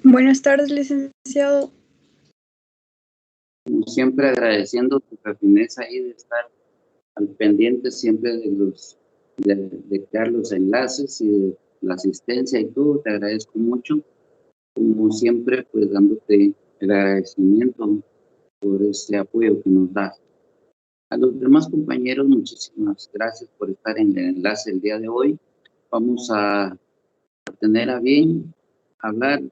Buenas tardes, licenciado. Como siempre, agradeciendo tu fineza ahí de estar al pendiente siempre de crear los enlaces y de la asistencia y todo. Te agradezco mucho. Como siempre, pues dándote el agradecimiento por este apoyo que nos das. A los demás compañeros, muchísimas gracias por estar en el enlace el día de hoy. Vamos a tener a bien hablar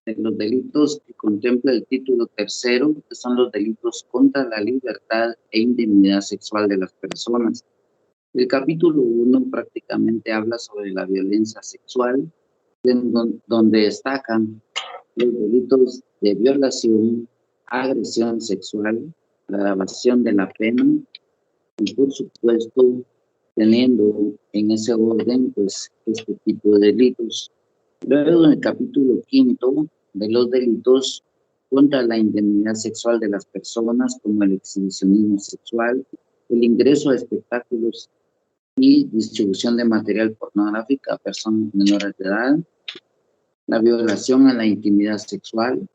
de los delitos que contempla el título tercero, que son los delitos contra la libertad e indemnidad sexual de las personas. El capítulo 1 prácticamente habla sobre la violencia sexual, donde destacan los delitos de violación, agresión sexual, la agravación de la pena y, por supuesto, teniendo en ese orden, pues, este tipo de delitos. Luego, en el capítulo 5 de los delitos contra la indemnidad sexual de las personas, como el exhibicionismo sexual, el ingreso a espectáculos y distribución de material pornográfico a personas menores de edad, la violación a la intimidad sexual.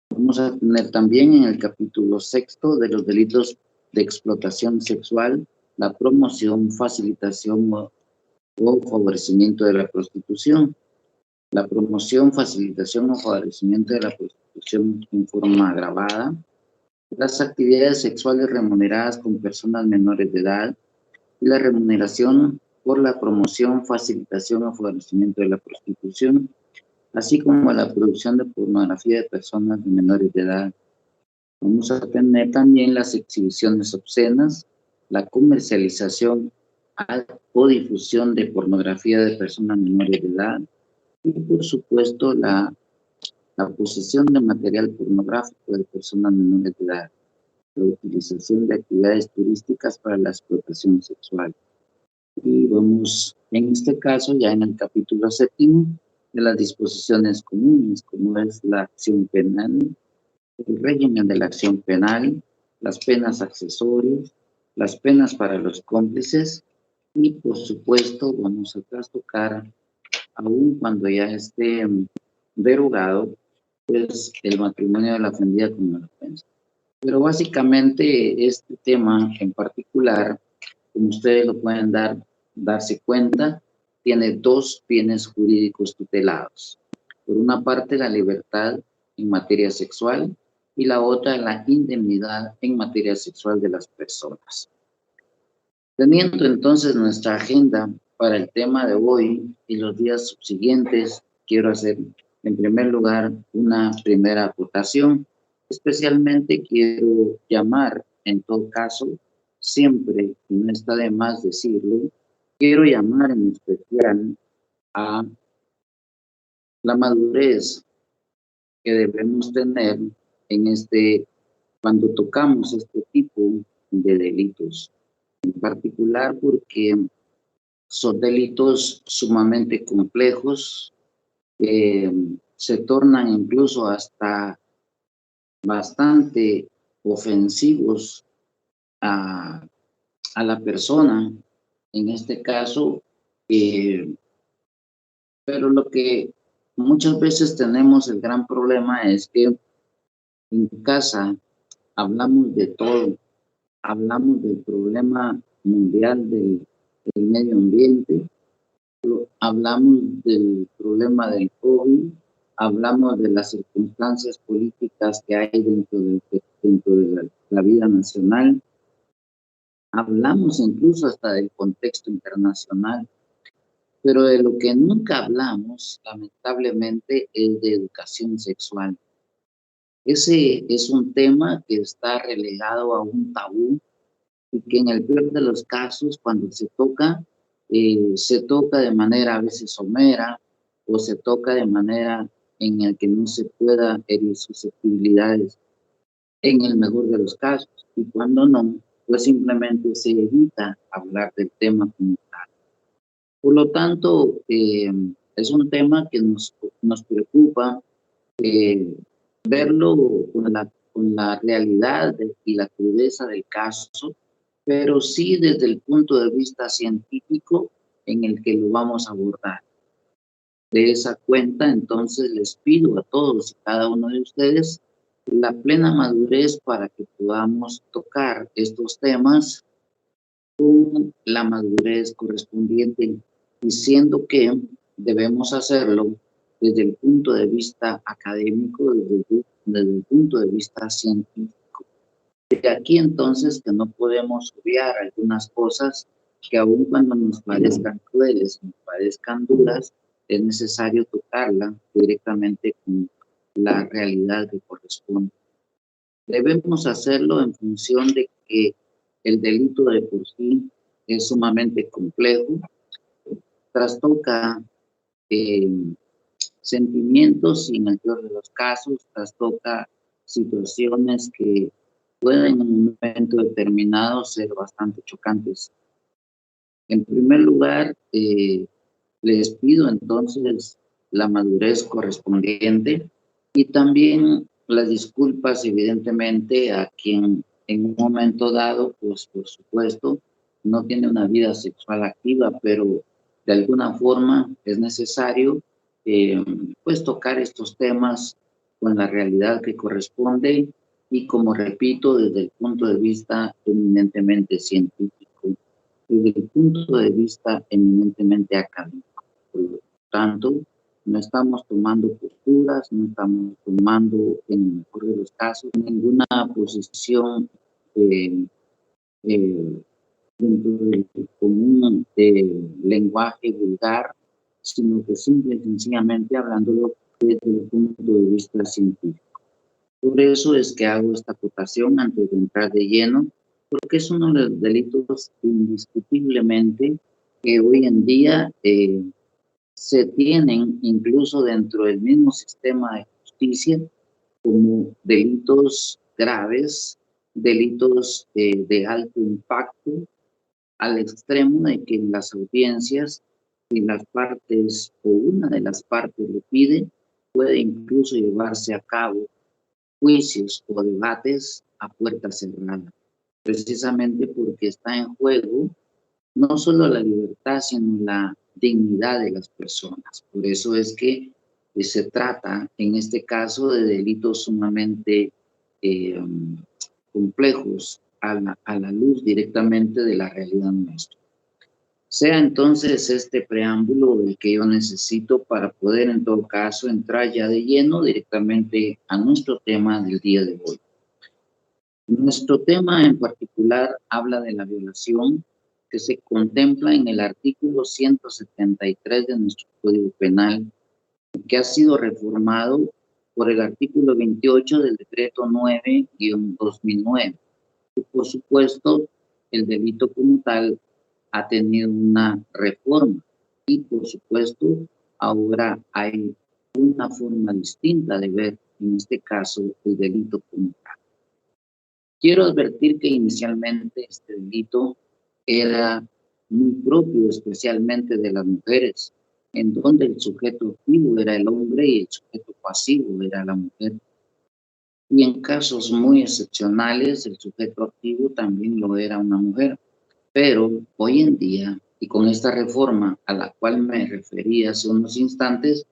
Vamos a tener también en el capítulo 6 de los delitos de explotación sexual, la promoción, facilitación o favorecimiento de la prostitución. La promoción, facilitación o favorecimiento de la prostitución en forma agravada, las actividades sexuales remuneradas con personas menores de edad y la remuneración por la promoción, facilitación o favorecimiento de la prostitución, así como la producción de pornografía de personas menores de edad. Vamos a tener también las exhibiciones obscenas, la comercialización o difusión de pornografía de personas menores de edad, y por supuesto la posesión de material pornográfico de personas menores de edad, la utilización de actividades turísticas para la explotación sexual. Y vamos, en este caso, ya en el capítulo 7 de las disposiciones comunes, como es la acción penal, el régimen de la acción penal, las penas accesorias, las penas para los cómplices y, por supuesto, vamos a trastocar, aun cuando ya esté derogado, pues el matrimonio de la ofendida con la ofensa. Pero básicamente este tema en particular, como ustedes lo pueden darse cuenta, tiene dos bienes jurídicos tutelados. Por una parte, la libertad en materia sexual y la otra, la indemnidad en materia sexual de las personas. Teniendo entonces nuestra agenda para el tema de hoy y los días subsiguientes, quiero hacer en primer lugar una primera acotación. Especialmente quiero llamar, en todo caso, siempre, y no está de más decirlo, quiero llamar en especial a la madurez que debemos tener cuando tocamos este tipo de delitos. En particular porque son delitos sumamente complejos, se tornan incluso hasta bastante ofensivos a la persona, en este caso, pero lo que muchas veces tenemos el gran problema es que en casa hablamos de todo, hablamos del problema mundial del medio ambiente, hablamos del problema del COVID, hablamos de las circunstancias políticas que hay dentro de la vida nacional, hablamos incluso hasta del contexto internacional, pero de lo que nunca hablamos, lamentablemente, es de educación sexual. Ese es un tema que está relegado a un tabú y que en el peor de los casos, cuando se toca de manera a veces somera o se toca de manera en la que no se pueda herir susceptibilidades en el mejor de los casos, y cuando no, pues simplemente se evita hablar del tema como tal. Por lo tanto, es un tema que nos preocupa verlo con la realidad y la crudeza del caso, pero sí desde el punto de vista científico en el que lo vamos a abordar. de esa cuenta, entonces les pido a todos y cada uno de ustedes la plena madurez para que podamos tocar estos temas con la madurez correspondiente, diciendo que debemos hacerlo desde el punto de vista académico, desde el punto de vista científico. De aquí entonces que no podemos obviar algunas cosas que aun cuando nos parezcan crueles, nos parezcan duras, es necesario tocarla directamente con la realidad que corresponde. Debemos hacerlo en función de que el delito de por sí es sumamente complejo, trastoca sentimientos y en el peor de los casos trastoca situaciones que pueden en un momento determinado ser bastante chocantes. En primer lugar, les pido entonces la madurez correspondiente y también las disculpas evidentemente a quien en un momento dado, pues por supuesto, no tiene una vida sexual activa, pero de alguna forma es necesario pues tocar estos temas con la realidad que corresponde y como repito, desde el punto de vista eminentemente científico, desde el punto de vista eminentemente académico. Por lo tanto, no estamos tomando posturas, no estamos tomando, en el mejor de los casos, ninguna posición dentro del común lenguaje vulgar, sino que simple y sencillamente hablándolo desde el punto de vista científico. Por eso es que hago esta acotación antes de entrar de lleno, porque es uno de los delitos indiscutiblemente que hoy en día se tienen incluso dentro del mismo sistema de justicia como delitos graves, delitos de alto impacto, al extremo de que en las audiencias, si las partes o una de las partes lo pide, puede incluso llevarse a cabo juicios o debates a puerta cerrada, precisamente porque está en juego no solo la libertad, sino la dignidad de las personas. Por eso es que se trata, en este caso, de delitos sumamente complejos a la luz directamente de la realidad nuestra. Sea entonces este preámbulo el que yo necesito para poder en todo caso entrar ya de lleno directamente a nuestro tema del día de hoy. Nuestro tema en particular habla de la violación que se contempla en el artículo 173 de nuestro Código Penal, que ha sido reformado por el artículo 28 del decreto 9-2009. Y por supuesto, el delito como tal ha tenido una reforma y por supuesto ahora hay una forma distinta de ver en este caso el delito como tal. Quiero advertir que inicialmente este delito era muy propio especialmente de las mujeres, en donde el sujeto activo era el hombre y el sujeto pasivo era la mujer. Y en casos muy excepcionales el sujeto activo también lo era una mujer. Pero hoy en día, y con esta reforma a la cual me referí hace unos instantes,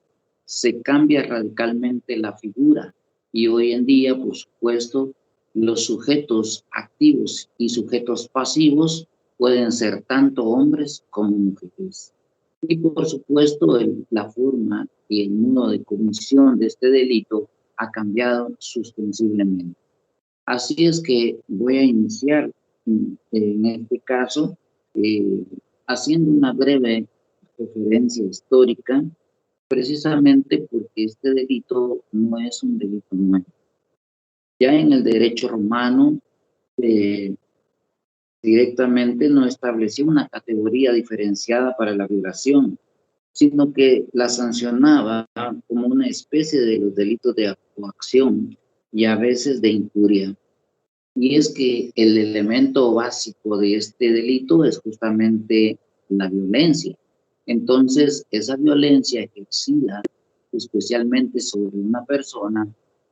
se cambia radicalmente la figura y hoy en día, por supuesto, los sujetos activos y sujetos pasivos pueden ser tanto hombres como mujeres. Y por supuesto, la forma y el modo de comisión de este delito ha cambiado sustensiblemente. Así es que voy a iniciar en este caso haciendo una breve referencia histórica, precisamente porque este delito no es un delito nuevo. Ya en el derecho romano directamente no estableció una categoría diferenciada para la violación, sino que la sancionaba como una especie de los delitos de coacción y a veces de injuria. Y es que el elemento básico de este delito es justamente la violencia. Entonces, esa violencia ejercida especialmente sobre una persona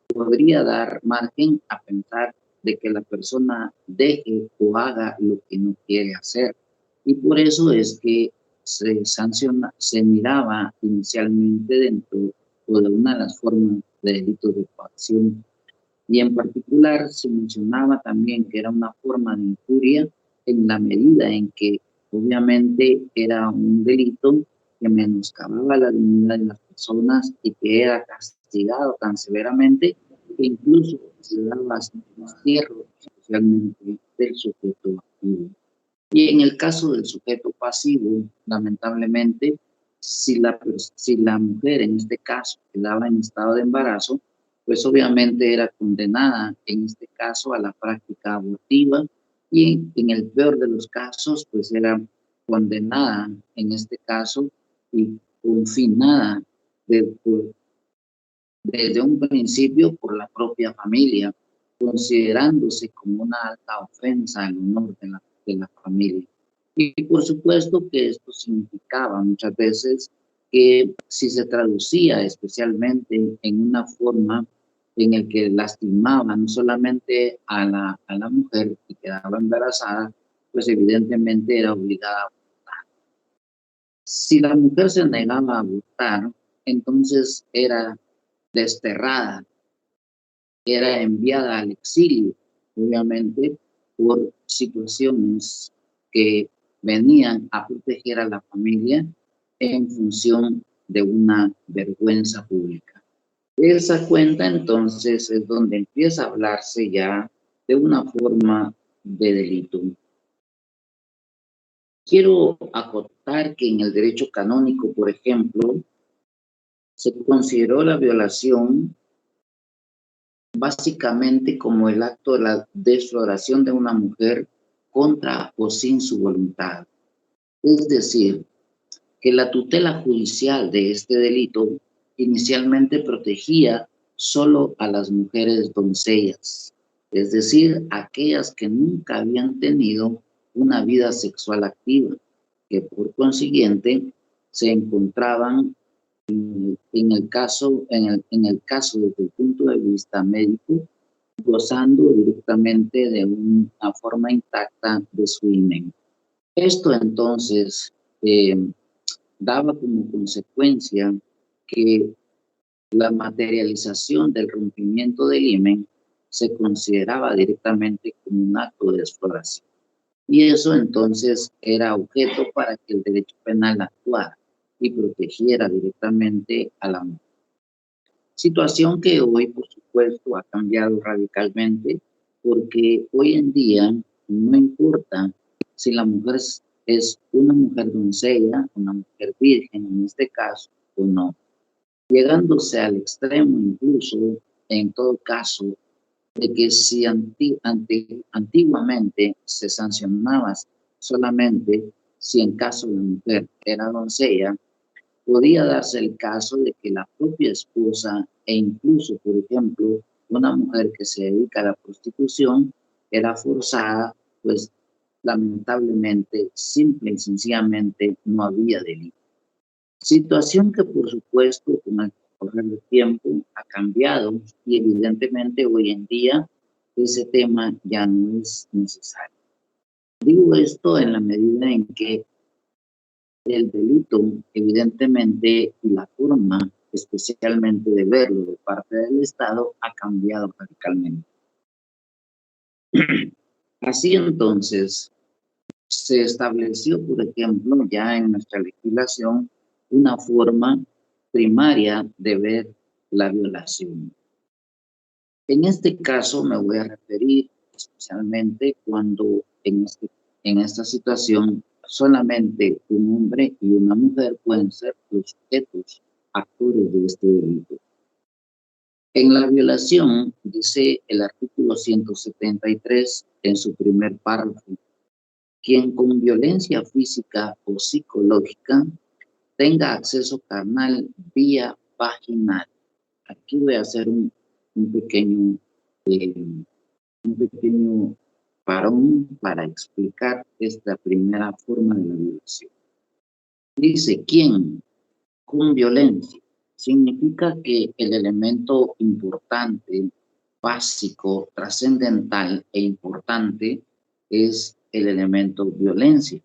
podría dar margen a pensar de que la persona deje o haga lo que no quiere hacer. Y por eso es que se miraba inicialmente dentro o de una de las formas de delitos de coacción. Y en particular se mencionaba también que era una forma de injuria en la medida en que obviamente era un delito que menoscababa la dignidad de las personas y que era castigado tan severamente que incluso se daba destierro, especialmente del sujeto activo. Y en el caso del sujeto pasivo, lamentablemente, si la mujer en este caso quedaba en estado de embarazo, pues obviamente era condenada en este caso a la práctica abortiva y en el peor de los casos, pues era condenada en este caso y confinada desde un principio por la propia familia, considerándose como una alta ofensa al honor de la familia. Y por supuesto que esto significaba muchas veces que si se traducía especialmente en una forma en el que lastimaba no solamente a la mujer y quedaba embarazada, pues evidentemente era obligada a abortar. Si la mujer se negaba a abortar, entonces era desterrada, era enviada al exilio, obviamente por situaciones que venían a proteger a la familia en función de una vergüenza pública. De esa cuenta entonces es donde empieza a hablarse ya de una forma de delito. Quiero acotar que en el derecho canónico, por ejemplo, se consideró la violación básicamente como el acto de la desfloración de una mujer contra o sin su voluntad. Es decir, que la tutela judicial de este delito inicialmente protegía solo a las mujeres doncellas, es decir, aquellas que nunca habían tenido una vida sexual activa, que por consiguiente se encontraban en el caso desde el punto de vista médico, gozando directamente de una forma intacta de su himen. Esto entonces daba como consecuencia que la materialización del rompimiento del himen se consideraba directamente como un acto de exploración. Y eso entonces era objeto para que el derecho penal actuara y protegiera directamente a la mujer. Situación que hoy, por supuesto, ha cambiado radicalmente porque hoy en día no importa si la mujer es una mujer doncella, una mujer virgen en este caso o no, llegándose al extremo incluso, en todo caso, de que si antiguamente se sancionaba solamente si en caso la mujer era doncella, podía darse el caso de que la propia esposa e incluso, por ejemplo, una mujer que se dedica a la prostitución era forzada, pues lamentablemente, simple y sencillamente no había delito. Situación que por supuesto con el correr del tiempo ha cambiado y evidentemente hoy en día ese tema ya no es necesario. Digo esto en la medida en que el delito, evidentemente, y la forma especialmente de verlo de parte del Estado ha cambiado radicalmente. Así entonces, se estableció, por ejemplo, ya en nuestra legislación, una forma primaria de ver la violación. En este caso me voy a referir especialmente cuando en esta situación solamente un hombre y una mujer pueden ser los sujetos actores de este delito. En la violación, dice el artículo 173 en su primer párrafo, quien con violencia física o psicológica tenga acceso carnal vía vaginal. Aquí voy a hacer un pequeño parón para explicar esta primera forma de la violación. Dice, ¿quién? Con violencia. Significa que el elemento importante, básico, trascendental e importante es el elemento violencia,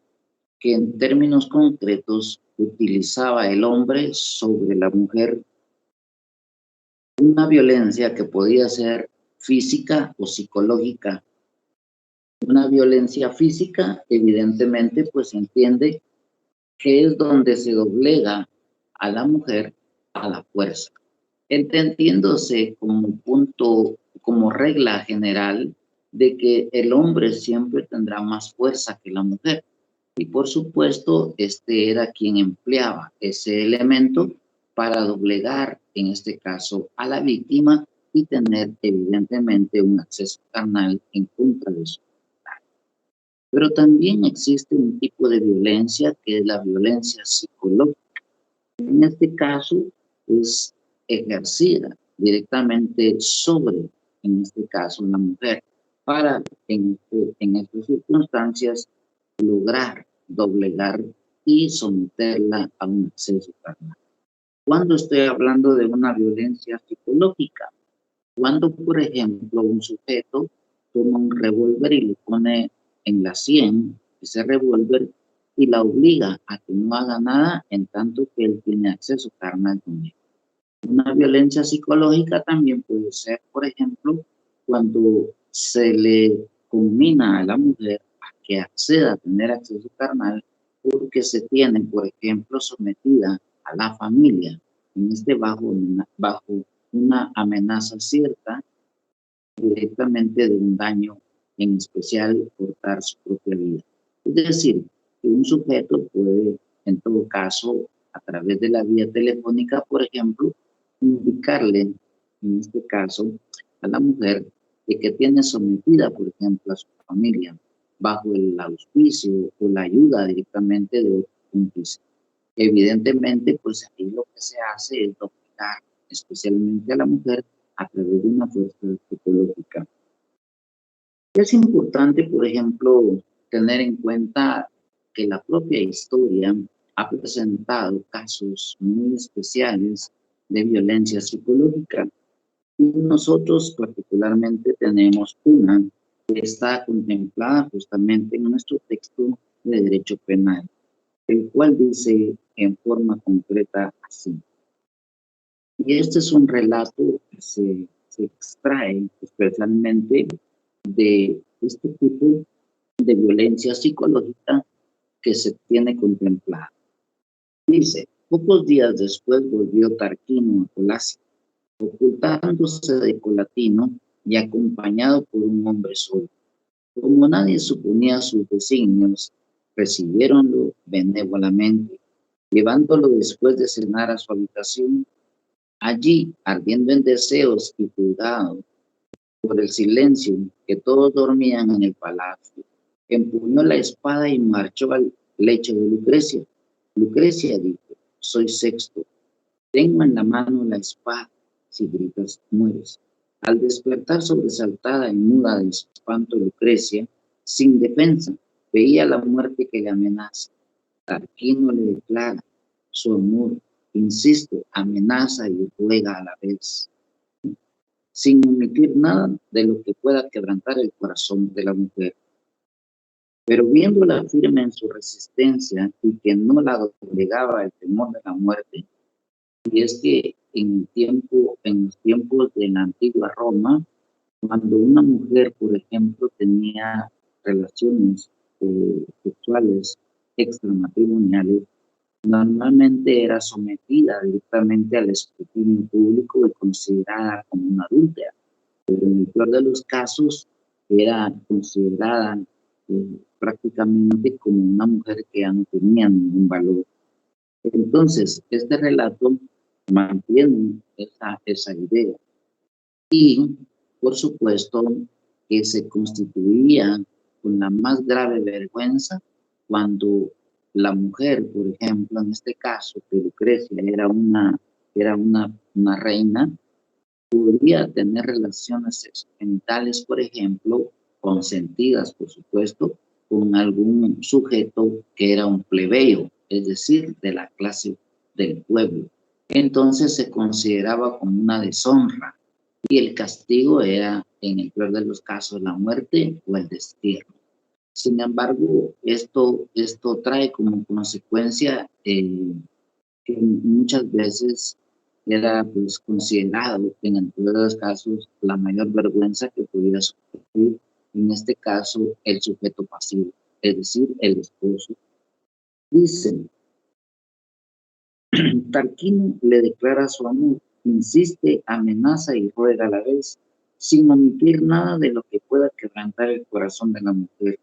que en términos concretos utilizaba el hombre sobre la mujer una violencia que podía ser física o psicológica. Una violencia física, evidentemente, pues se entiende que es donde se doblega a la mujer a la fuerza, entendiéndose como punto, como regla general de que el hombre siempre tendrá más fuerza que la mujer. Y por supuesto, este era quien empleaba ese elemento para doblegar, en este caso, a la víctima y tener evidentemente un acceso carnal en contra de su voluntad. Pero también existe un tipo de violencia que es la violencia psicológica. En este caso, es ejercida directamente sobre, en este caso, la mujer, para, en estas circunstancias, lograr doblegar y someterla a un acceso carnal. Cuando estoy hablando de una violencia psicológica, cuando, por ejemplo, un sujeto toma un revólver y le pone en la sien ese revólver y la obliga a que no haga nada en tanto que él tiene acceso carnal con él. Una violencia psicológica también puede ser, por ejemplo, cuando se le conmina a la mujer a que acceda a tener acceso carnal porque se tiene, por ejemplo, sometida a la familia, en este bajo una amenaza cierta directamente de un daño, en especial cortar su propia vida. Es decir, que un sujeto puede, en todo caso, a través de la vía telefónica, por ejemplo, indicarle, en este caso, a la mujer de que tiene sometida, por ejemplo, a su familia bajo el auspicio o la ayuda directamente de otro cómplice. Evidentemente, pues ahí lo que se hace es dominar especialmente a la mujer a través de una fuerza psicológica. Es importante, por ejemplo, tener en cuenta que la propia historia ha presentado casos muy especiales de violencia psicológica. Y nosotros particularmente tenemos una que está contemplada justamente en nuestro texto de derecho penal, el cual dice en forma concreta así. Y este es un relato que se extrae especialmente de este tipo de violencia psicológica que se tiene contemplada. Dice, pocos días después volvió Tarquino a Colasia, ocultándose de Colatino y acompañado por un hombre solo. Como nadie suponía sus designios, recibiéronlo benévolamente, llevándolo después de cenar a su habitación. Allí, ardiendo en deseos y juzgado por el silencio que todos dormían en el palacio, empuñó la espada y marchó al lecho de Lucrecia. Lucrecia dijo, soy Sexto, tengo en la mano la espada, si gritas mueres. Al despertar sobresaltada y muda de espanto Lucrecia, sin defensa, veía la muerte que le amenaza. Tarquino le declara su amor, insiste, amenaza y ruega a la vez, sin omitir nada de lo que pueda quebrantar el corazón de la mujer. Pero viéndola firme en su resistencia y que no la doblegaba el temor de la muerte, y es que en los tiempos de la antigua Roma, cuando una mujer, por ejemplo, tenía relaciones sexuales extramatrimoniales, normalmente era sometida directamente al escrutinio público y considerada como una adúltera, pero en el peor de los casos era considerada prácticamente como una mujer que ya no tenía ningún valor. Entonces, este relato mantiene esa idea. Y, por supuesto, que se constituía con la más grave vergüenza cuando la mujer, por ejemplo, en este caso, que Lucrecia era una reina, podía tener relaciones sexogenitales, por ejemplo, consentidas, por supuesto, con algún sujeto que era un plebeyo, es decir, de la clase del pueblo. Entonces se consideraba como una deshonra y el castigo era, en el peor de los casos, la muerte o el destierro. Sin embargo, esto trae como consecuencia que muchas veces era pues considerado en todos los casos la mayor vergüenza que podía sufrir, en este caso, el sujeto pasivo, es decir, el esposo. Dicen, Tarquino le declara su amor, insiste, amenaza y ruega a la vez, sin omitir nada de lo que pueda quebrantar el corazón de la mujer,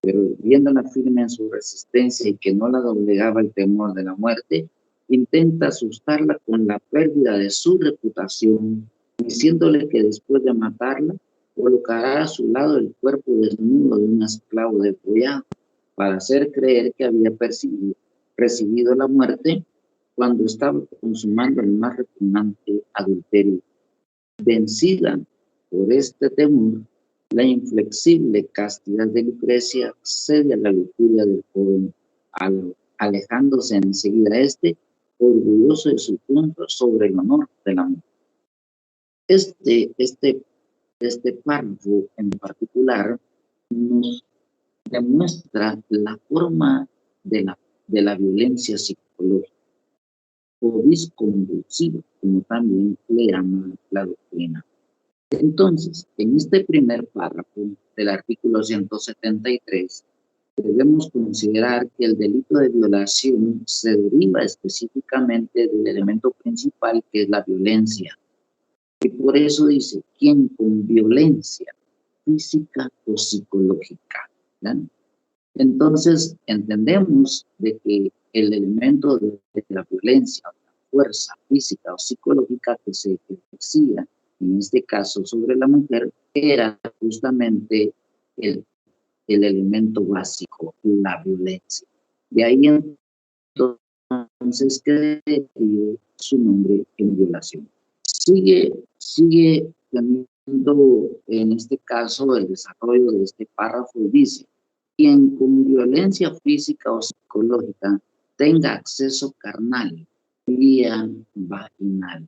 pero viéndola firme en su resistencia y que no la doblegaba el temor de la muerte, intenta asustarla con la pérdida de su reputación, diciéndole que después de matarla, colocará a su lado el cuerpo desnudo de un esclavo degollado, para hacer creer que había recibido la muerte cuando estaba consumando el más repugnante adulterio. Vencida por este temor, la inflexible castidad de Lucrecia cede a la lujuria del joven, alejándose enseguida orgulloso de su triunfo sobre el honor de la mujer. Este párrafo en particular nos demuestra la forma de la violencia psicológica o disconvulsiva, como también le llama la doctrina. Entonces, en este primer párrafo del artículo 173, debemos considerar que el delito de violación se deriva específicamente del elemento principal, que es la violencia. Y por eso dice, quien con violencia física o psicológica, ¿verdad? Entonces, entendemos de que el elemento de la violencia, la fuerza física o psicológica que se ejercía, en este caso sobre la mujer, era justamente el elemento básico, la violencia. De ahí entonces que dio su nombre en violación. Sigue teniendo en este caso el desarrollo de este párrafo y dice, quien con violencia física o psicológica tenga acceso carnal vía vaginal.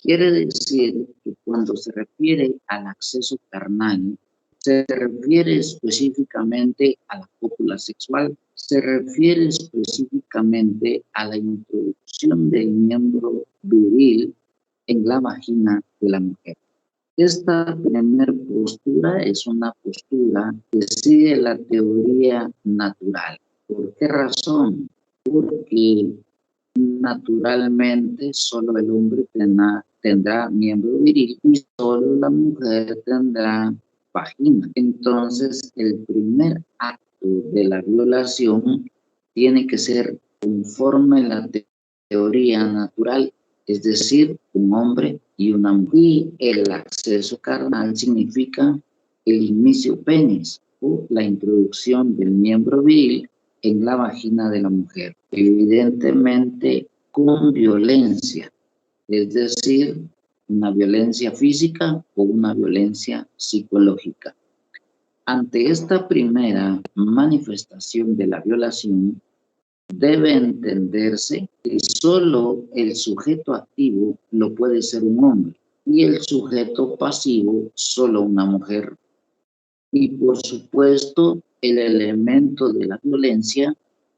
Quiere decir que cuando se refiere al acceso carnal, se refiere específicamente a la cópula sexual, se refiere específicamente a la introducción del miembro viril en la vagina de la mujer. Esta primera postura es una postura que sigue la teoría natural. ¿Por qué razón? Porque naturalmente solo el hombre tendrá miembro viril y solo la mujer tendrá vagina. Entonces, el primer acto de la violación tiene que ser conforme a la teoría natural, es decir, un hombre y una mujer. Y el acceso carnal significa el inicio penis o la introducción del miembro viril en la vagina de la mujer, evidentemente con violencia, es decir, una violencia física o una violencia psicológica. Ante esta primera manifestación de la violación, debe entenderse que solo el sujeto activo lo puede ser un hombre y el sujeto pasivo solo una mujer. Y por supuesto, el elemento de la violencia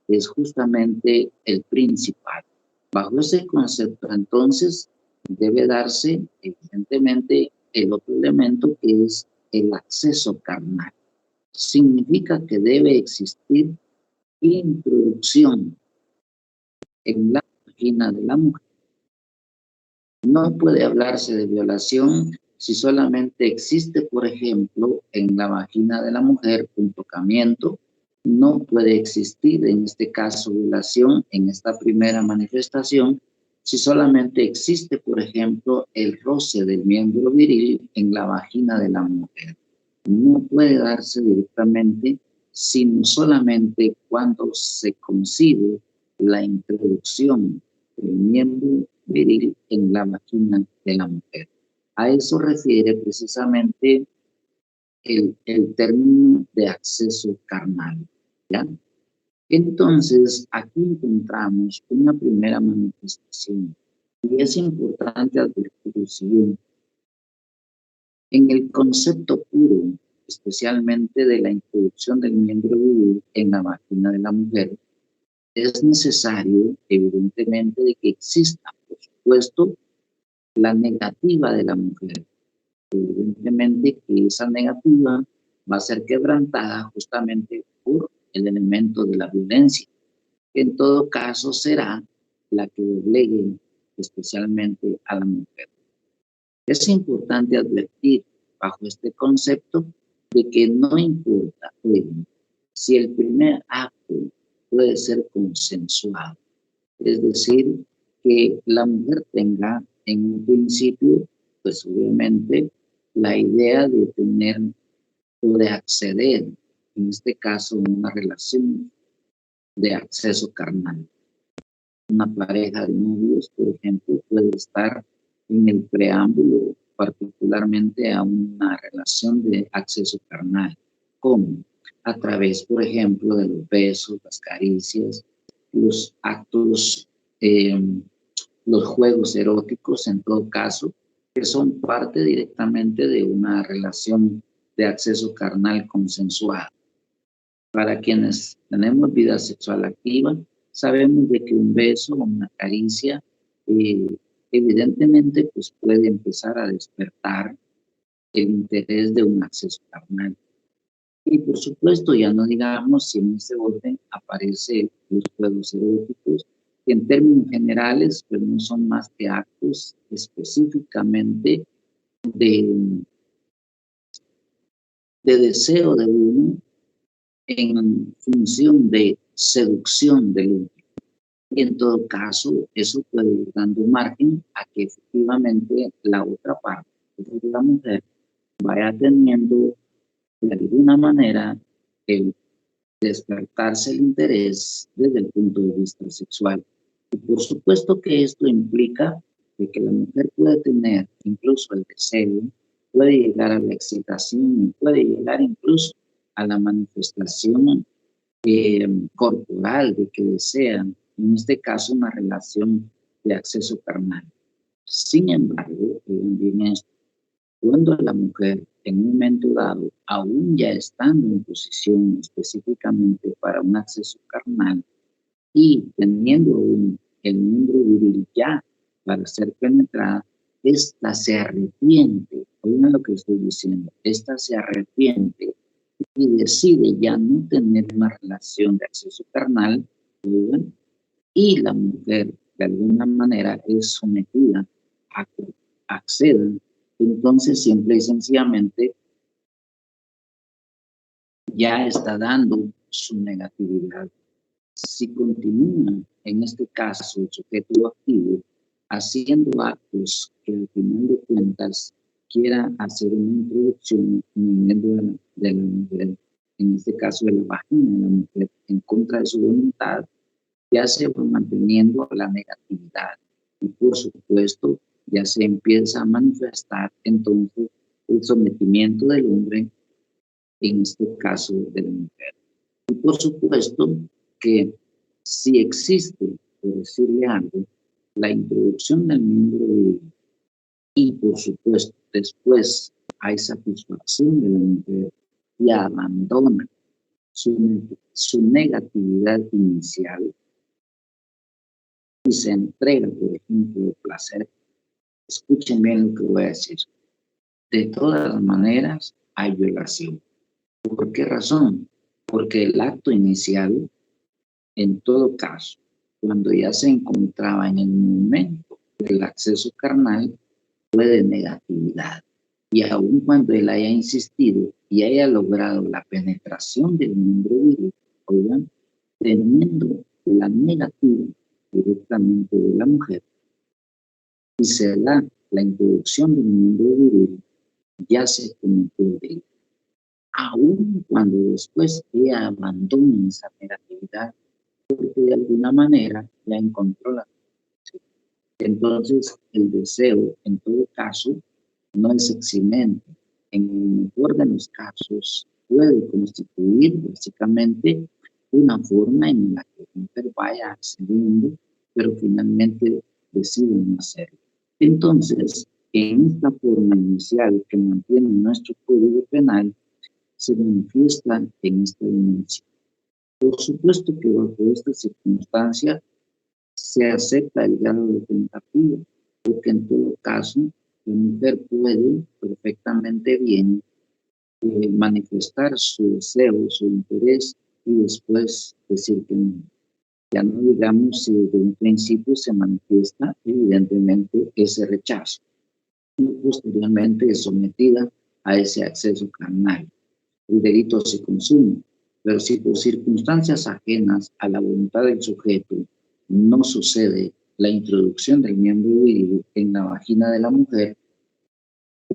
es justamente el principal. Bajo ese concepto, entonces, debe darse, evidentemente, el otro elemento que es el acceso carnal. Significa que debe existir introducción en la vagina de la mujer. No puede hablarse de violación si solamente existe, por ejemplo, en la vagina de la mujer un tocamiento. No puede existir, en este caso, violación en esta primera manifestación si solamente existe, por ejemplo, el roce del miembro viril en la vagina de la mujer. No puede darse directamente, sino solamente cuando se concibe la introducción del miembro viril en la vagina de la mujer. A eso refiere precisamente el término de acceso carnal, ¿ya? Entonces, aquí encontramos una primera manifestación y es importante advertir lo siguiente. En el concepto puro especialmente de la introducción del miembro viril en la vagina de la mujer, es necesario, evidentemente, de que exista, por supuesto, la negativa de la mujer. Evidentemente que esa negativa va a ser quebrantada justamente por el elemento de la violencia, que en todo caso será la que doblegue especialmente a la mujer. Es importante advertir bajo este concepto de que no importa si el primer acto puede ser consensuado, es decir, que la mujer tenga en un principio, pues obviamente, la idea de tener o de acceder, en este caso, a una relación de acceso carnal. Una pareja de novios, por ejemplo, puede estar en el preámbulo, particularmente a una relación de acceso carnal. ¿Cómo? A través, por ejemplo, de los besos, las caricias, los actos, los juegos eróticos, en todo caso, que son parte directamente de una relación de acceso carnal consensuado. Para quienes tenemos vida sexual activa, sabemos de que un beso o una caricia evidentemente pues puede empezar a despertar el interés de un acceso carnal. Y por supuesto, ya no digamos si en ese orden aparecen los juegos eróticos, que en términos generales pues no son más que actos específicamente de deseo de uno en función de seducción del otro. Y en todo caso, eso puede ir dando margen a que efectivamente la otra parte, de la mujer, vaya teniendo de alguna manera el despertarse el interés desde el punto de vista sexual. Y por supuesto que esto implica de que la mujer puede tener incluso el deseo, puede llegar a la excitación y puede llegar incluso a la manifestación corporal de que desean, en este caso, una relación de acceso carnal. Sin embargo, bien esto, cuando la mujer en un momento dado, aún ya estando en posición específicamente para un acceso carnal y teniendo el miembro viril ya para ser penetrada, esta se arrepiente, oigan lo que estoy diciendo, esta se arrepiente y decide ya no tener una relación de acceso carnal, ¿oigan? Y la mujer de alguna manera es sometida a que accedan, entonces simple y sencillamente ya está dando su negatividad. Si continúa, en este caso, el sujeto activo, haciendo actos que al final de cuentas quiera hacer una introducción en el medio de la mujer, en este caso de la vagina de la mujer, en contra de su voluntad, ya se va manteniendo la negatividad. Y por supuesto, ya se empieza a manifestar entonces el sometimiento del hombre, en este caso de la mujer. Y por supuesto que si existe, por decirle algo, la introducción del miembro viril y por supuesto después hay satisfacción de la mujer y abandona su negatividad inicial y se entrega, por ejemplo, el placer, escuchen bien lo que voy a decir. De todas maneras hay violación. ¿Por qué razón? Porque el acto inicial, en todo caso, cuando ya se encontraba en el momento del acceso carnal, fue de negatividad. Y aun cuando él haya insistido y haya logrado la penetración del miembro viril, oigan, teniendo la negativa directamente de la mujer, y se da la introducción del miembro viril, ya se cometió el delito. Aun cuando después ella abandone esa negatividad, porque de alguna manera ya encontró la solución. Entonces, el deseo, en todo caso, no es eximente. En el mejor de los casos, puede constituir básicamente una forma en la que el mujer vaya accediendo, pero finalmente decide no hacerlo. Entonces, en esta forma inicial que mantiene nuestro Código Penal, se manifiesta en esta dimensión. Por supuesto que bajo esta circunstancia se acepta el grado de tentativa, porque en todo caso la mujer puede perfectamente bien manifestar su deseo, su interés y después decir que no. Ya no digamos si desde un principio se manifiesta evidentemente ese rechazo y posteriormente es sometida a ese acceso carnal. El delito se consume, pero si por circunstancias ajenas a la voluntad del sujeto no sucede la introducción del miembro viril en la vagina de la mujer,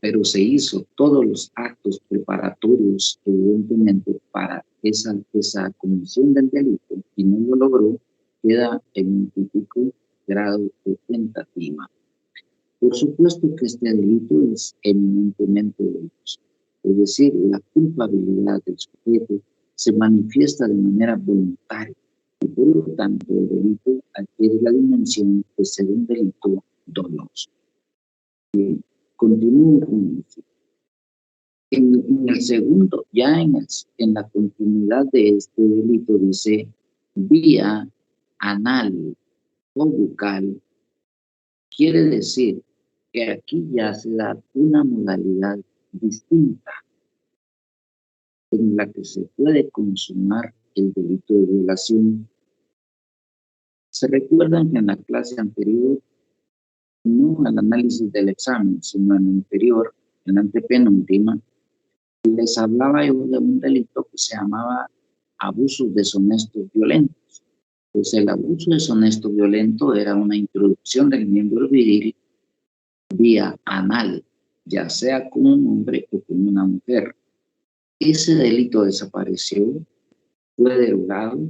pero se hizo todos los actos preparatorios evidentemente para esa comisión del delito y no lo logró, queda en un típico grado de tentativa. Por supuesto que este delito es eminentemente doloso, es decir, la culpabilidad del sujeto se manifiesta de manera voluntaria y por lo tanto el delito adquiere la dimensión de ser un delito doloso. Continúo con eso. En el segundo, ya en la continuidad de este delito dice vía anal o bucal, quiere decir que aquí ya se da una modalidad distinta en la que se puede consumar el delito de violación. Se recuerdan que en la clase anterior, no al análisis del examen, sino en la anterior, en la antepenúltima, les hablaba yo de un delito que se llamaba abusos deshonestos violentos. Pues el abuso deshonesto violento era una introducción del miembro viril vía anal, ya sea con un hombre o con una mujer. Ese delito desapareció, fue derogado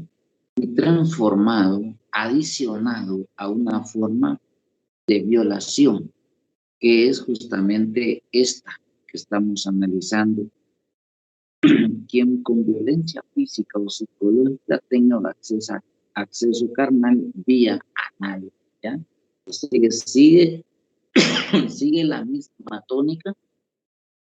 y transformado, adicionado a una forma de violación, que es justamente esta que estamos analizando. Quien con violencia física o psicológica tenga acceso carnal vía anal, ¿ya? Entonces, sigue la misma tónica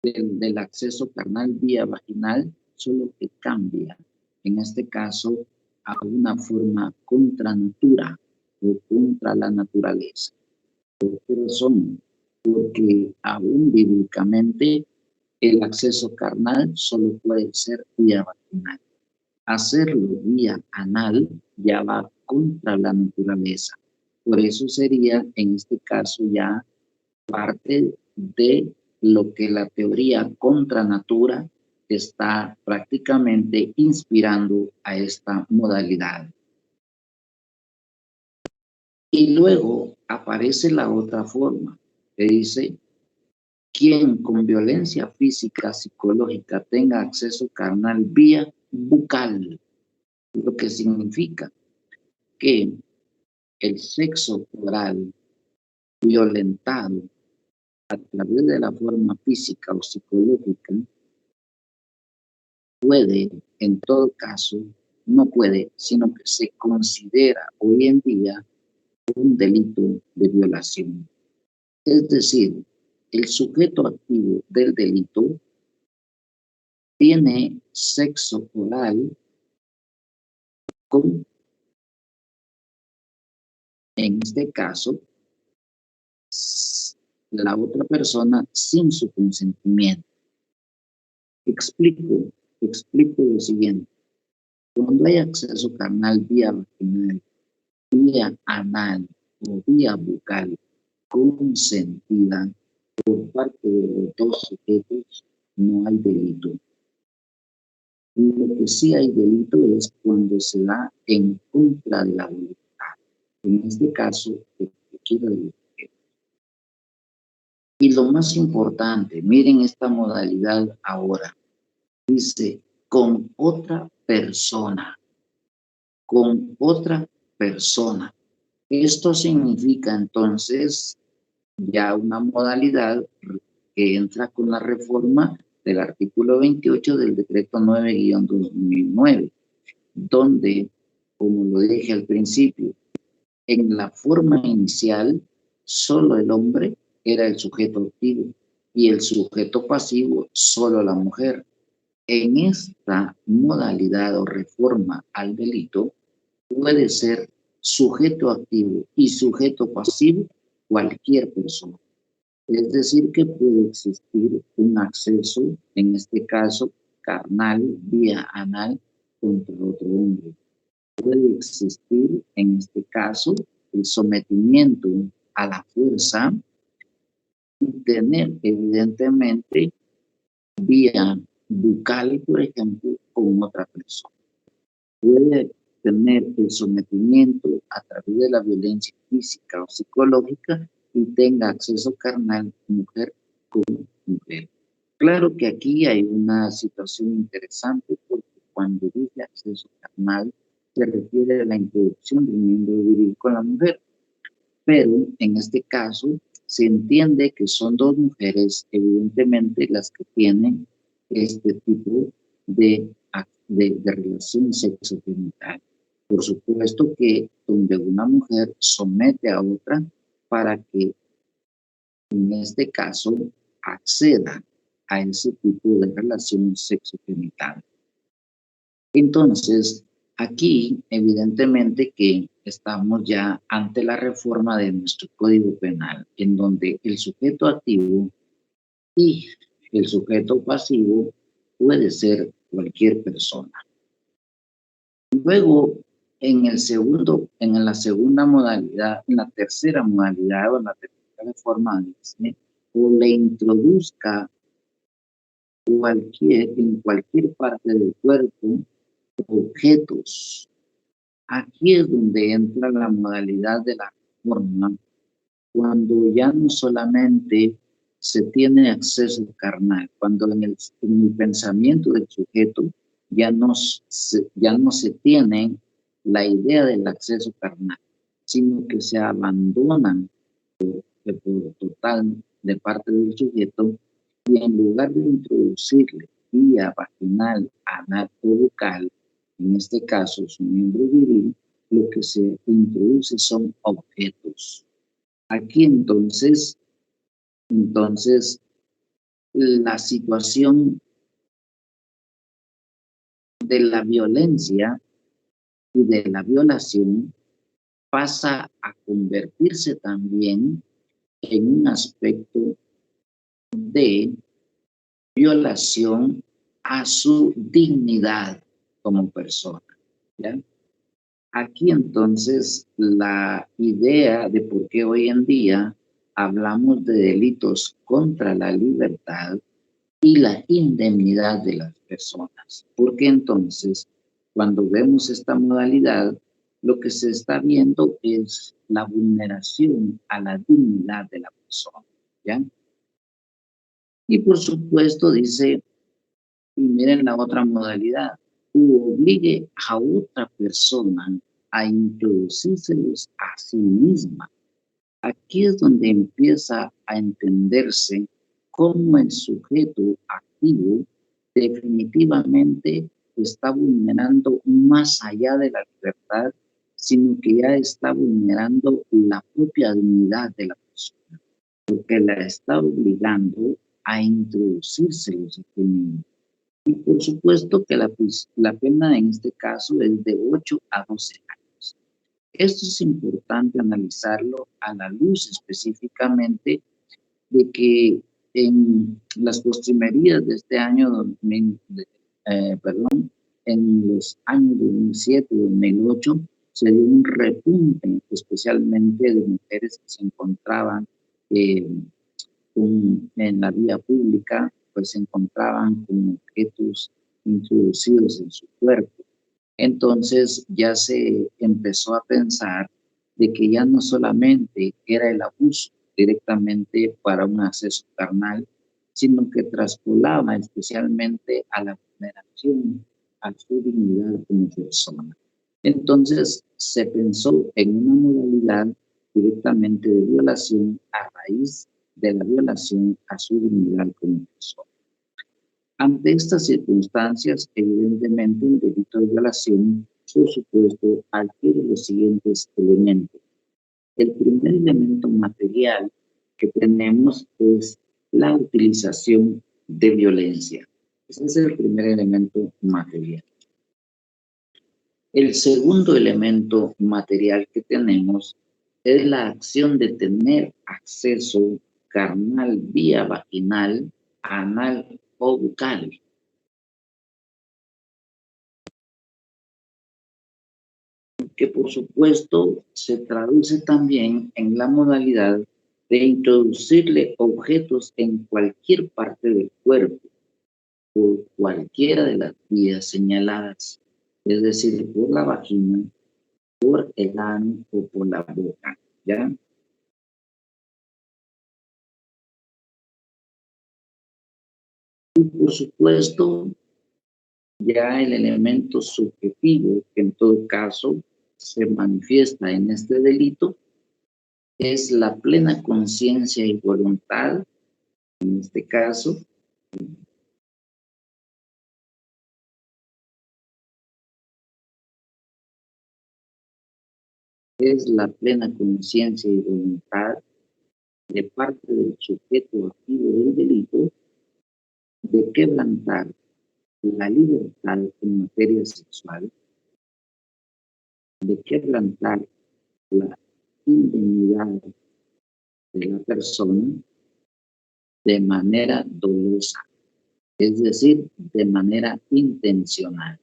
del acceso carnal vía vaginal, solo que cambia, en este caso, a una forma contra natura o contra la naturaleza. ¿Por qué razón? Porque aún bíblicamente el acceso carnal solo puede ser vía vaginal. Hacerlo vía anal ya va contra la naturaleza. Por eso sería, en este caso, ya parte de lo que la teoría contra natura está prácticamente inspirando a esta modalidad. Y luego aparece la otra forma, que dice: quien con violencia física, psicológica tenga acceso carnal vía bucal, lo que significa que el sexo oral violentado a través de la forma física o psicológica puede, en todo caso, no puede, sino que se considera hoy en día un delito de violación. Es decir, el sujeto activo del delito tiene sexo oral con, en este caso, la otra persona sin su consentimiento. Explico lo siguiente. Cuando hay acceso carnal vía vaginal, vía anal o vía bucal consentida por parte de los dos sujetos, no hay delito. Lo que sí hay delito es cuando se da en contra de la voluntad. En este caso, quiero decir. Y lo más importante, miren esta modalidad ahora. Dice, con otra persona. Con otra persona. Esto significa entonces ya una modalidad que entra con la reforma del artículo 28 del decreto 9-2009, donde, como lo dije al principio, en la forma inicial, solo el hombre era el sujeto activo y el sujeto pasivo, solo la mujer. En esta modalidad o reforma al delito puede ser sujeto activo y sujeto pasivo cualquier persona. Es decir, que puede existir un acceso, en este caso, carnal, vía anal, contra otro hombre. Puede existir, en este caso, el sometimiento a la fuerza y tener, evidentemente, vía bucal, por ejemplo, con otra persona. Puede tener el sometimiento a través de la violencia física o psicológica y tenga acceso carnal mujer con mujer. Claro que aquí hay una situación interesante porque cuando dice acceso carnal se refiere a la introducción del miembro viril con la mujer, pero en este caso se entiende que son dos mujeres evidentemente las que tienen este tipo de relación sexogenital. Por supuesto que donde una mujer somete a otra para que en este caso acceda a ese tipo de relación sexogenital. Entonces, aquí evidentemente que estamos ya ante la reforma de nuestro Código Penal, en donde el sujeto activo y el sujeto pasivo puede ser cualquier persona. Luego, en la segunda modalidad, en la tercera modalidad o en la tercera reforma, dice, o le introduzca en cualquier parte del cuerpo objetos. Aquí es donde entra la modalidad de la reforma, cuando ya no solamente se tiene acceso carnal, cuando en el pensamiento del sujeto ya no se tiene la idea del acceso carnal, sino que se abandonan por total de parte del sujeto y en lugar de introducirle vía vaginal, anal o bucal, en este caso su miembro viril, lo que se introduce son objetos. Aquí entonces la situación de la violencia y de la violación pasa a convertirse también en un aspecto de violación a su dignidad como persona, ¿ya? Aquí entonces la idea de por qué hoy en día hablamos de delitos contra la libertad y la indemnidad de las personas. Porque entonces, cuando vemos esta modalidad, lo que se está viendo es la vulneración a la dignidad de la persona, ¿ya? Y por supuesto dice, y miren la otra modalidad, obligue a otra persona a introducírselos a sí misma. Aquí es donde empieza a entenderse cómo el sujeto activo definitivamente está vulnerando más allá de la libertad, sino que ya está vulnerando la propia dignidad de la persona, porque la está obligando a introducirse en su mismo. Y por supuesto que la pena en este caso es de 8 a 12 años. Esto es importante analizarlo a la luz específicamente de que en las postrimerías de este año 2000, en los años 2007 y 2008 se dio un repunte especialmente de mujeres que se encontraban eh, en la vía pública, pues se encontraban con objetos introducidos en su cuerpo. Entonces ya se empezó a pensar de que ya no solamente era el abuso directamente para un acceso carnal, sino que traspolaba especialmente a la vulneración a su dignidad como persona. Entonces se pensó en una modalidad directamente de violación a raíz de la violación a su dignidad como persona. Ante estas circunstancias, evidentemente el delito de violación, por supuesto, adquiere los siguientes elementos. El primer elemento material que tenemos es la utilización de violencia. Ese es el primer elemento material. El segundo elemento material que tenemos es la acción de tener acceso carnal vía vaginal, anal o bucal. Que por supuesto se traduce también en la modalidad de introducirle objetos en cualquier parte del cuerpo, por cualquiera de las vías señaladas, es decir, por la vagina, por el ano o por la boca, ¿ya? Y por supuesto, ya el elemento subjetivo que en todo caso se manifiesta en este delito es la plena conciencia y voluntad, en este caso, es la plena conciencia y voluntad de parte del sujeto activo del delito de quebrantar la libertad en materia sexual, de quebrantar la indemnidad de la persona de manera dolosa, es decir, de manera intencional.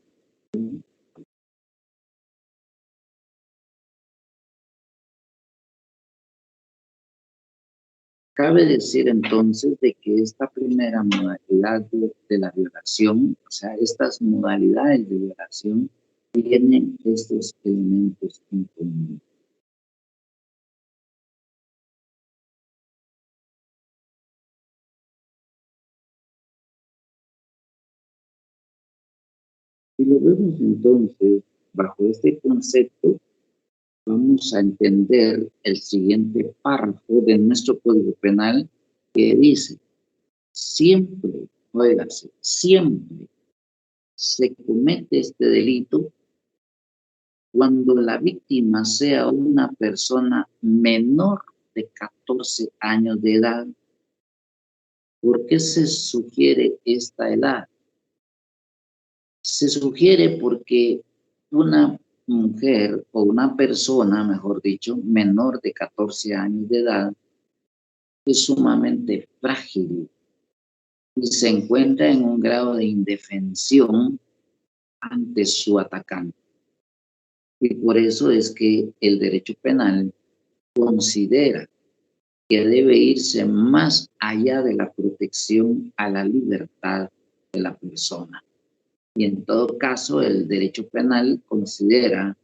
Cabe decir entonces de que esta primera modalidad de la violación, o sea, estas modalidades de violación tienen estos elementos en común. Si lo vemos entonces bajo este concepto, vamos a entender el siguiente párrafo de nuestro Código Penal que dice: siempre, óigase, siempre se comete este delito cuando la víctima sea una persona menor de 14 años de edad. ¿Por qué se sugiere esta edad? Se sugiere porque una mujer o una persona, mejor dicho, menor de 14 años de edad, es sumamente frágil y se encuentra en un grado de indefensión ante su atacante. Y por eso es que el derecho penal considera que debe irse más allá de la protección a la libertad de la persona. Y en todo caso, el derecho penal considera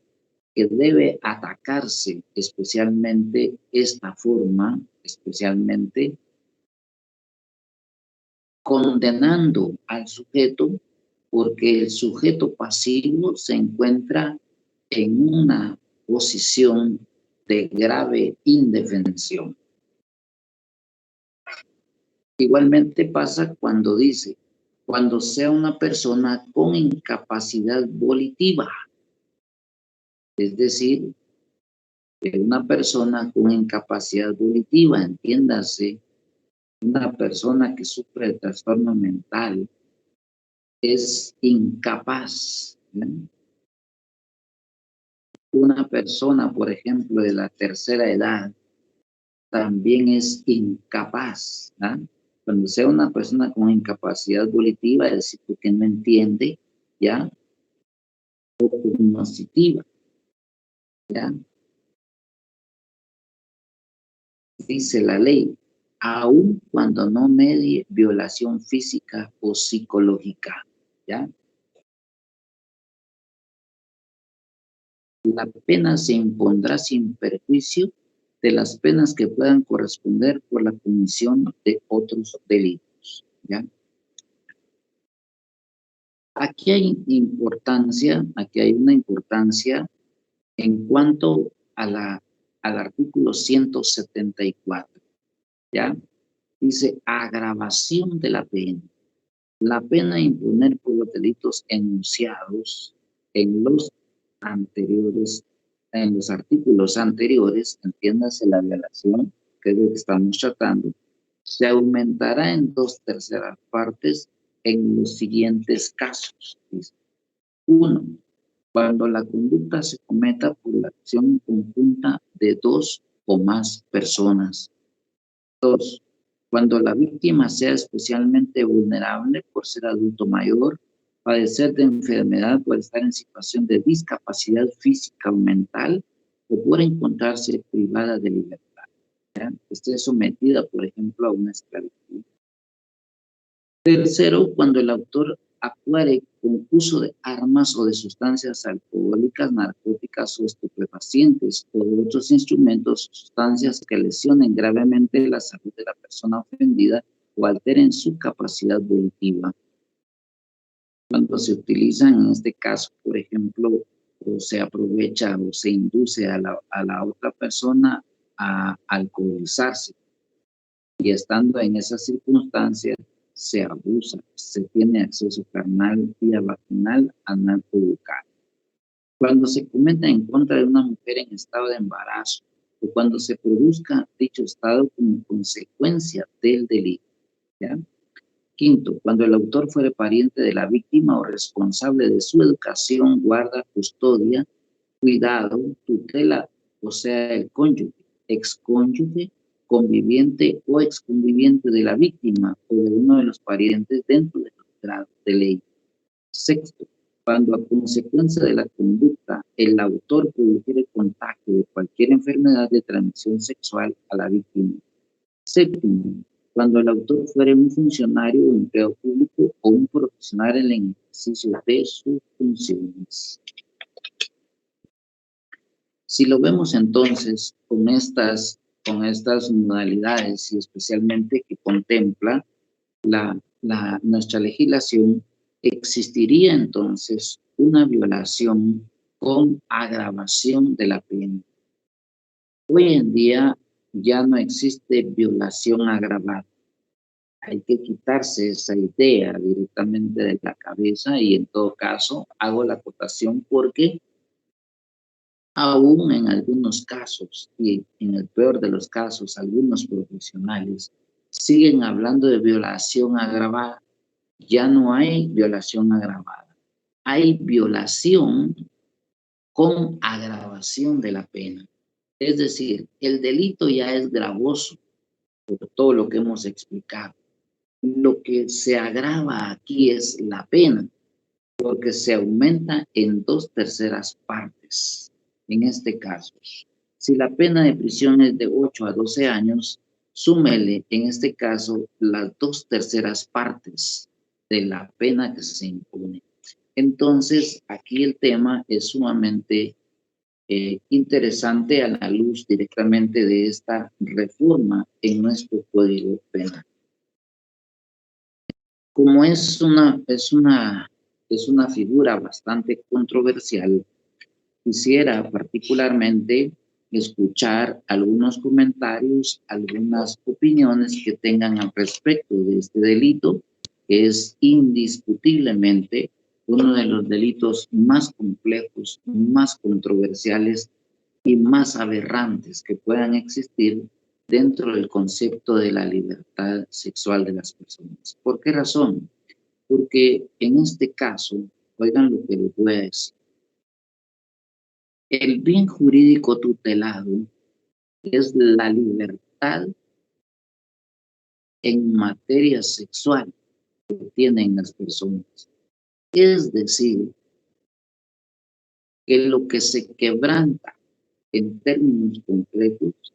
que debe atacarse especialmente esta forma, especialmente condenando al sujeto, porque el sujeto pasivo se encuentra en una posición de grave indefensión. Igualmente pasa cuando dice, cuando sea una persona con incapacidad volitiva, es decir, una persona con incapacidad volitiva, entiéndase, una persona que sufre de trastorno mental, es incapaz, ¿no? Una persona, por ejemplo, de la tercera edad, también es incapaz, ¿no? Cuando sea una persona con incapacidad volitiva, es decir, porque no entiende, ¿ya? O cognitiva, ¿ya? Dice la ley, aun cuando no medie violación física o psicológica, ¿ya? La pena se impondrá sin perjuicio de las penas que puedan corresponder por la comisión de otros delitos, ¿ya? Aquí hay una importancia en cuanto a al artículo 174, ¿ya? Dice agravación de la pena. La pena a imponer por los delitos enunciados en los anteriores, en los artículos anteriores, entiéndase la violación, que es lo que estamos tratando, se aumentará en 2/3 partes en los siguientes casos. 1. Cuando la conducta se cometa por la acción conjunta de 2 o más personas. 2. Cuando la víctima sea especialmente vulnerable por ser adulto mayor, padecer de enfermedad o estar en situación de discapacidad física o mental, o por encontrarse privada de libertad. ¿Ya? Esté sometida, por ejemplo, a una esclavitud. Tercero, cuando el autor actuare con uso de armas o de sustancias alcohólicas, narcóticas o estupefacientes o de otros instrumentos o sustancias que lesionen gravemente la salud de la persona ofendida o alteren su capacidad volitiva. Cuando se utilizan, en este caso, por ejemplo, o se aprovecha o se induce a la otra persona a alcoholizarse y estando en esas circunstancias, se abusa, se tiene acceso carnal, vía vaginal, anal o bucal. Cuando se cometa en contra de una mujer en estado de embarazo o cuando se produzca dicho estado como consecuencia del delito. ¿Ya? Quinto, cuando el autor fuere pariente de la víctima o responsable de su educación, guarda, custodia, cuidado, tutela, o sea, el cónyuge, excónyuge, conviviente o exconviviente de la víctima o de uno de los parientes dentro de los grados de ley. Sexto, cuando a consecuencia de la conducta el autor produjere contagio de cualquier enfermedad de transmisión sexual a la víctima. Séptimo, cuando el autor fuere un funcionario o empleado público o un profesional en el ejercicio de sus funciones. Si lo vemos entonces con estas modalidades y especialmente que contempla nuestra legislación, existiría entonces una violación con agravación de la pena. Hoy en día ya no existe violación agravada. Hay que quitarse esa idea directamente de la cabeza y en todo caso hago la acotación porque aún en algunos casos, y en el peor de los casos, algunos profesionales siguen hablando de violación agravada. Ya no hay violación agravada. Hay violación con agravación de la pena. Es decir, el delito ya es gravoso por todo lo que hemos explicado. Lo que se agrava aquí es la pena, porque se aumenta en 2/3 partes. En este caso, si la pena de prisión es de 8 a 12 años, súmele en este caso las 2/3 partes de la pena que se impone. Entonces, aquí el tema es sumamente interesante a la luz directamente de esta reforma en nuestro Código Penal. Como es una figura bastante controversial, quisiera particularmente escuchar algunos comentarios, algunas opiniones que tengan al respecto de este delito, que es indiscutiblemente uno de los delitos más complejos, más controversiales y más aberrantes que puedan existir dentro del concepto de la libertad sexual de las personas. ¿Por qué razón? Porque en este caso, oigan lo que les voy a decir, el bien jurídico tutelado es la libertad en materia sexual que tienen las personas. Es decir, que lo que se quebranta en términos concretos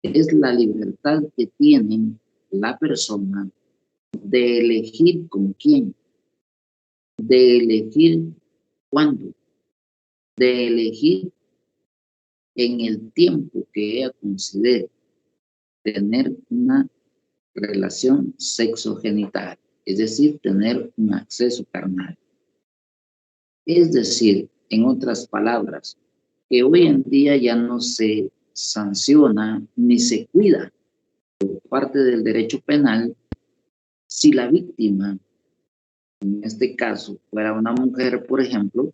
es la libertad que tiene la persona de elegir con quién, de elegir cuándo, de elegir en el tiempo que ella considere tener una relación sexogenital, es decir, tener un acceso carnal. Es decir, en otras palabras, que hoy en día ya no se sanciona ni se cuida por parte del derecho penal si la víctima, en este caso, fuera una mujer, por ejemplo,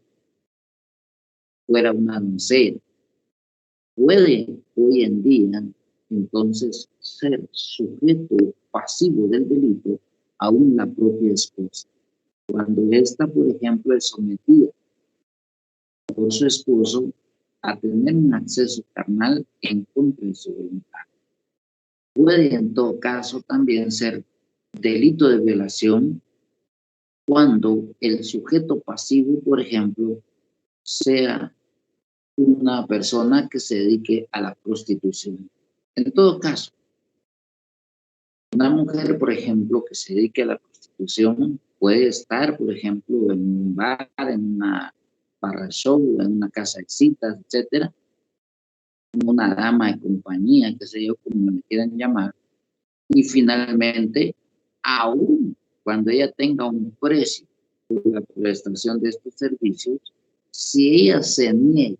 fuera una doncella. Puede hoy en día entonces ser sujeto pasivo del delito aún la propia esposa. Cuando ésta, por ejemplo, es sometida por su esposo a tener un acceso carnal en contra de su voluntad. Puede en todo caso también ser delito de violación cuando el sujeto pasivo, por ejemplo, sea una persona que se dedique a la prostitución. En todo caso, una mujer, por ejemplo, que se dedique a la prostitución puede estar, por ejemplo, en un bar, en una barra show, en una casa de citas, etcétera, una dama de compañía, qué sé yo, como le quieran llamar, y finalmente, aún cuando ella tenga un precio por la prestación de estos servicios, si ella se niega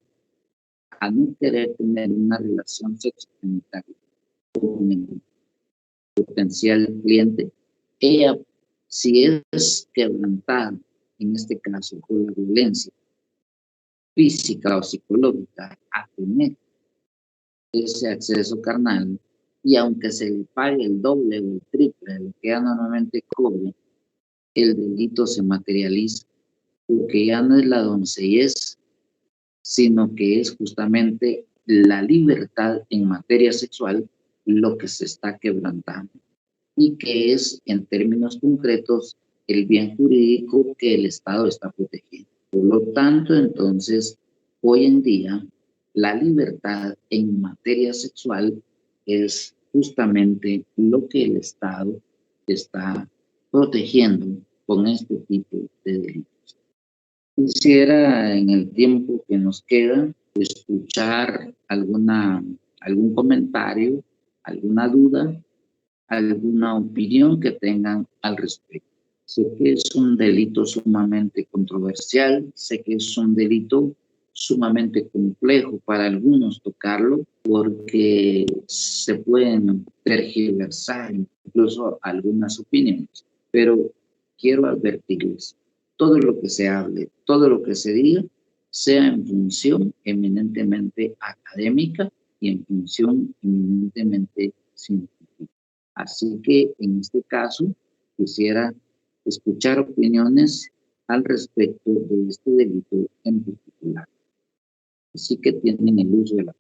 a no querer tener una relación sexogenitaria con el potencial cliente, ella, si es quebrantada, en este caso por la violencia física o psicológica, a tener ese acceso carnal, y aunque se le pague el doble o el triple de lo que ella normalmente cobre, el delito se materializa, porque ya no es la doncellez, sino que es justamente la libertad en materia sexual lo que se está quebrantando, y que es, en términos concretos, el bien jurídico que el Estado está protegiendo. Por lo tanto, entonces, hoy en día, la libertad en materia sexual es justamente lo que el Estado está protegiendo con este tipo de delitos. Quisiera, en el tiempo que nos queda, escuchar algún comentario, alguna duda, alguna opinión que tengan al respecto. Sé que es un delito sumamente controversial, sé que es un delito sumamente complejo para algunos tocarlo, porque se pueden tergiversar incluso algunas opiniones, pero quiero advertirles, todo lo que se hable, todo lo que se diga, sea en función eminentemente académica y en función eminentemente científica. Así que en este caso quisiera escuchar opiniones al respecto de este delito en particular. Así que tienen el uso de la...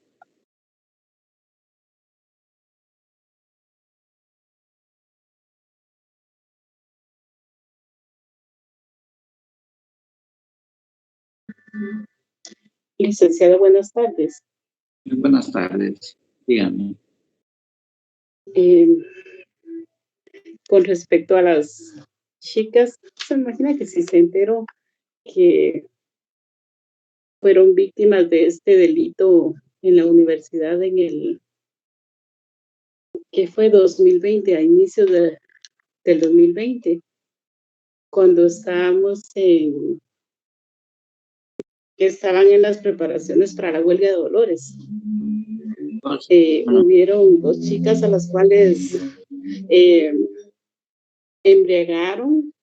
Licenciado, buenas tardes. Muy buenas tardes, díganme. Con respecto a las chicas, se imagina que si se enteró que fueron víctimas de este delito en la universidad que fue 2020, a inicios del 2020, cuando estaban en las preparaciones para la huelga de Dolores. Hubieron 2 chicas a las cuales embriagaron,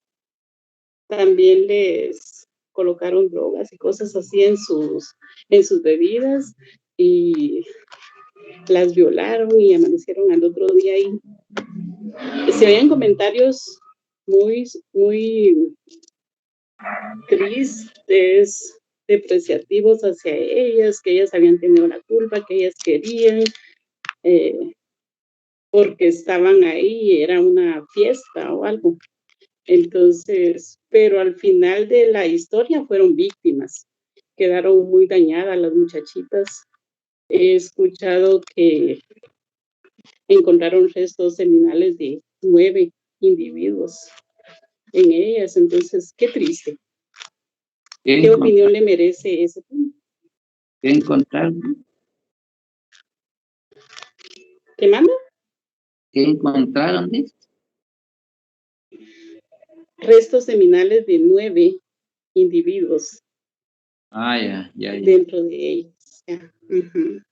también les colocaron drogas y cosas así en sus bebidas, y las violaron y amanecieron al otro día ahí. Se oían comentarios muy, muy tristes, depreciativos hacia ellas, que ellas habían tenido la culpa, que ellas querían, porque estaban ahí, era una fiesta o algo. Entonces, pero al final de la historia fueron víctimas, quedaron muy dañadas las muchachitas. He escuchado que encontraron restos seminales de 9 individuos en ellas, entonces, qué triste. ¿Qué opinión le merece ese tema? ¿Qué encontraron? ¿Qué manda? ¿Qué encontraron? Restos seminales de 9 individuos. Ya. Dentro de ellos. Uh-huh.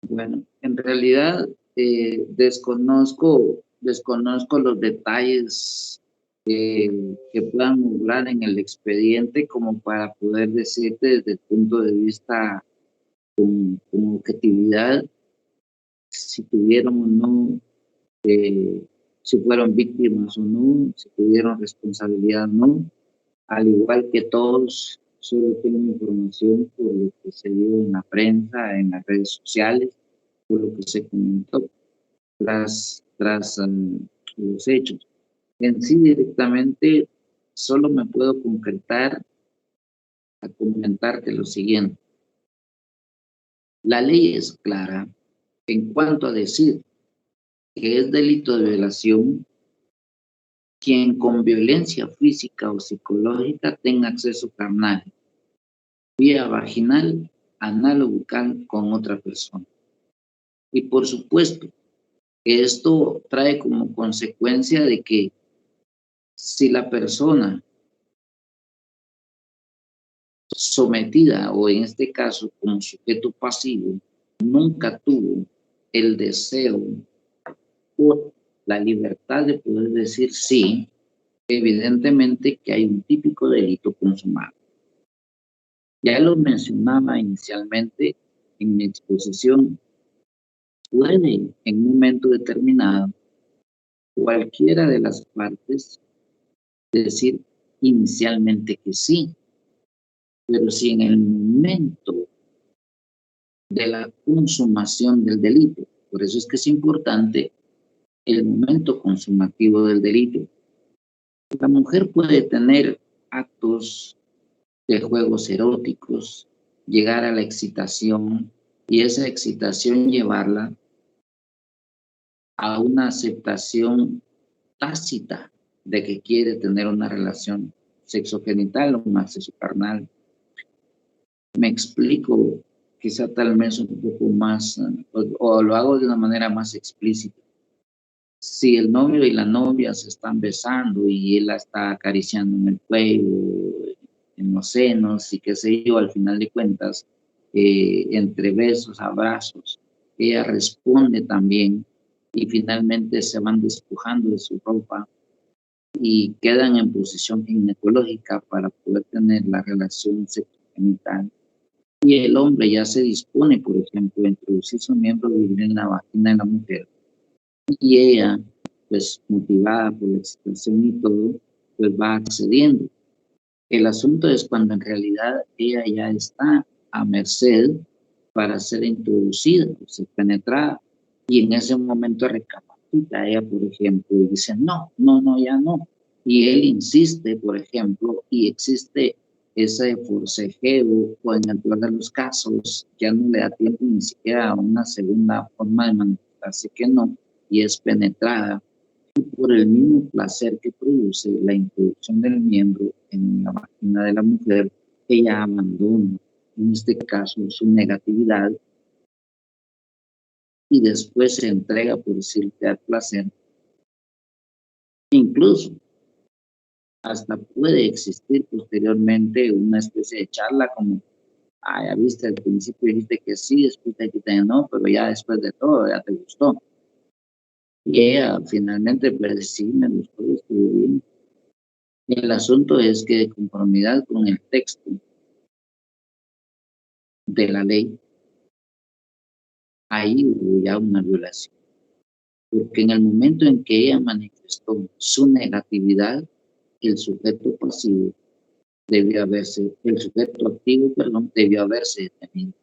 Bueno, en realidad desconozco los detalles que puedan obrar en el expediente como para poder decirte desde el punto de vista con objetividad si tuvieron o no si fueron víctimas o no, si tuvieron responsabilidad o no. Al igual que todos, solo tengo información por lo que se dio en la prensa, en las redes sociales, por lo que se comentó tras los hechos. En sí, directamente, solo me puedo concretar a comentarte lo siguiente. La ley es clara en cuanto a decir que es delito de violación quien con violencia física o psicológica tenga acceso carnal, vía vaginal, anal o bucal con otra persona. Y por supuesto que esto trae como consecuencia de que si la persona sometida, o en este caso como sujeto pasivo, nunca tuvo el deseo o la libertad de poder decir sí, evidentemente que hay un típico delito consumado. Ya lo mencionaba inicialmente en mi exposición. Puede en un momento determinado cualquiera de las partes decir inicialmente que sí, pero si en el momento de la consumación del delito, por eso es que es importante el momento consumativo del delito, la mujer puede tener actos de juegos eróticos, llegar a la excitación y esa excitación llevarla a una aceptación tácita de que quiere tener una relación sexogenital o un acceso carnal. Me explico quizá tal vez un poco más, o lo hago de una manera más explícita. Si el novio y la novia se están besando y él la está acariciando en el cuello, en los senos y qué sé yo, al final de cuentas, entre besos, abrazos, ella responde también y finalmente se van despojando de su ropa y quedan en posición ginecológica para poder tener la relación sexogenital. Y el hombre ya se dispone, por ejemplo, a introducir su miembro viril en la vagina de la mujer. Y ella, pues motivada por la excitación y todo, pues va accediendo. El asunto es cuando en realidad ella ya está a merced para ser introducida, ser penetrada. Y en ese momento recapacita ella, por ejemplo, y dice, no, no, no, ya no. Y él insiste, por ejemplo, y existe ese forcejeo, o en el peor de los casos, ya no le da tiempo ni siquiera a una segunda forma de manifestarse que no, y es penetrada. Y por el mismo placer que produce la introducción del miembro en la vagina de la mujer, ella abandona, en este caso, su negatividad y después se entrega, por decirte, al placer. Incluso hasta puede existir posteriormente una especie de charla como, ah, ya viste, al principio dijiste que sí, después dijiste que no, pero ya después de todo ya te gustó. Y ella finalmente, pues sí, me gustó, estuvo bien. El asunto es que de conformidad con el texto de la ley, ahí hubo ya una violación. Porque en el momento en que ella manifestó su negatividad, el sujeto pasivo debió haberse, el sujeto activo, perdón, debió haberse detenido.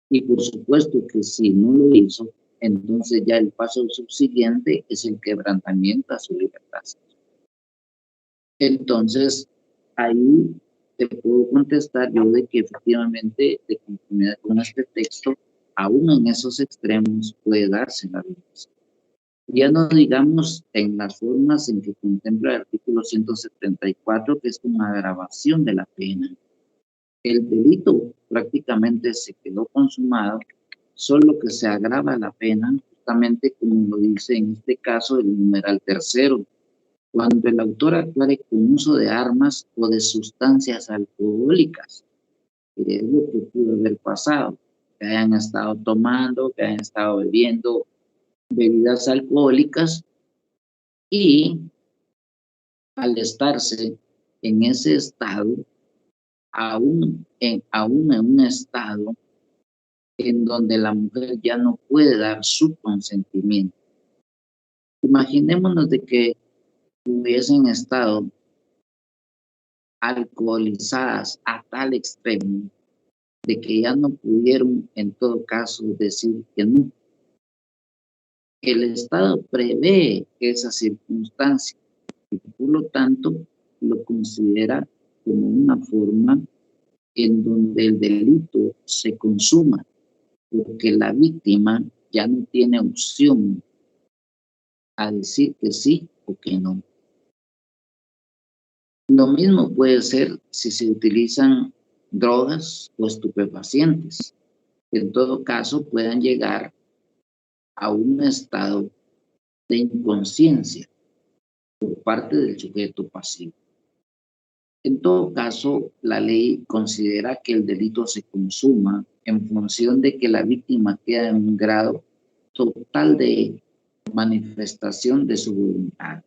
Y por supuesto que si no lo hizo, entonces ya el paso subsiguiente es el quebrantamiento a su libertad. Entonces, ahí te puedo contestar yo de que efectivamente, de conformidad con este texto, aún en esos extremos puede darse la violación. Ya no digamos en las formas en que contempla el artículo 174, que es una agravación de la pena. El delito prácticamente se quedó consumado, solo que se agrava la pena, justamente como lo dice en este caso el numeral tercero, cuando el autor actuare con uso de armas o de sustancias alcohólicas, que es lo que pudo haber pasado, que hayan estado tomando, que hayan estado bebiendo bebidas alcohólicas y al estarse en ese estado, aún en un estado en donde la mujer ya no puede dar su consentimiento. Imaginémonos de que hubiesen estado alcoholizadas a tal extremo de que ya no pudieron en todo caso decir que no. El Estado prevé esa circunstancia y por lo tanto lo considera como una forma en donde el delito se consuma, porque la víctima ya no tiene opción a decir que sí o que no. Lo mismo puede ser si se utilizan drogas o estupefacientes. En todo caso, puedan llegar a un estado de inconsciencia por parte del sujeto pasivo. En todo caso, la ley considera que el delito se consuma en función de que la víctima queda en un grado total de manifestación de su voluntad.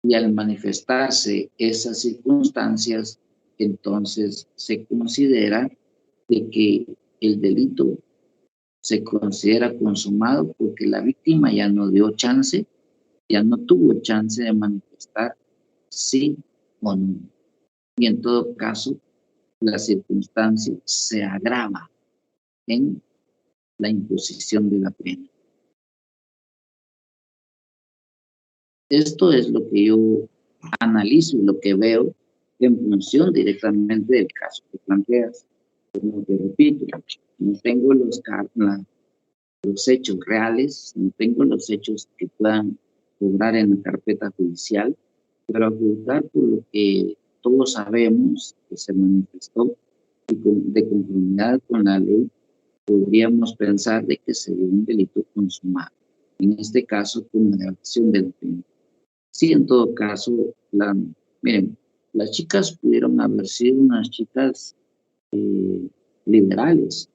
Y al manifestarse esas circunstancias, entonces se considera de que el delito se considera consumado porque la víctima ya no dio chance, ya no tuvo chance de manifestar sí o no. Y en todo caso, la circunstancia se agrava en la imposición de la pena. Esto es lo que yo analizo y lo que veo en función directamente del caso que planteas. Como te repito, no tengo los hechos reales, no tengo los hechos que puedan cobrar en la carpeta judicial, pero a juzgar por lo que todos sabemos que se manifestó y de conformidad con la ley, podríamos pensar de que sería un delito consumado, en este caso con la agravación del pena. Sí, en todo caso, miren, las chicas pudieron haber sido unas chicas liberales,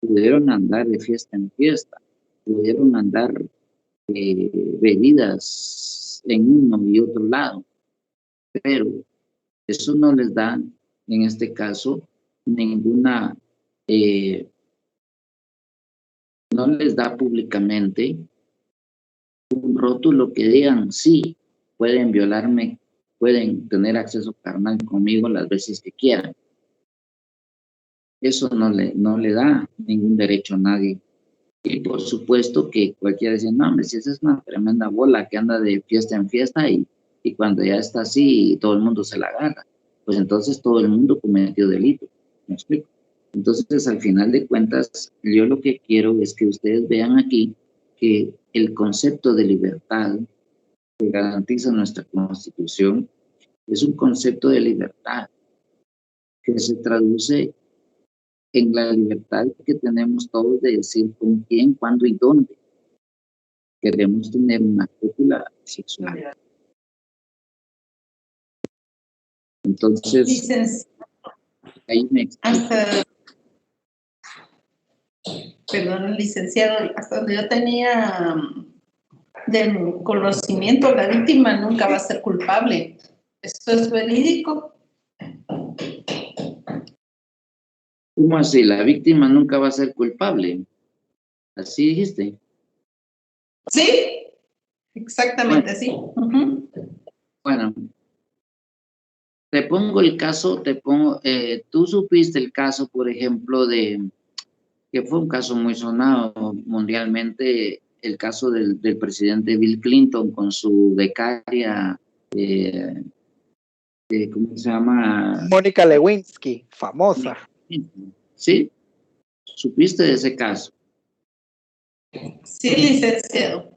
pudieron andar de fiesta en fiesta, pudieron andar bebidas en uno y otro lado, pero eso no les da, en este caso, ninguna, no les da públicamente un rótulo que digan, sí, pueden violarme, pueden tener acceso carnal conmigo las veces que quieran. Eso no le da ningún derecho a nadie. Y por supuesto que cualquiera dice, no, hombre, si esa es una tremenda bola que anda de fiesta en fiesta y cuando ya está así todo el mundo se la agarra, pues entonces todo el mundo cometió delito. ¿Me explico? Entonces, al final de cuentas, yo lo que quiero es que ustedes vean aquí que el concepto de libertad que garantiza nuestra Constitución es un concepto de libertad que se traduce en la libertad que tenemos todos de decir con quién, cuándo y dónde queremos tener una cópula sexual. Entonces, ahí me explico. Perdón, licenciado, hasta donde yo tenía del conocimiento, la víctima nunca va a ser culpable. ¿Esto es verídico? ¿Cómo así? La víctima nunca va a ser culpable. ¿Así dijiste? Sí, exactamente así. Bueno, te pongo el caso, tú supiste el caso, por ejemplo, que fue un caso muy sonado mundialmente, el caso del presidente Bill Clinton con su becaria, ¿cómo se llama? Mónica Lewinsky, famosa. Sí, supiste de ese caso. Sí, licenciado.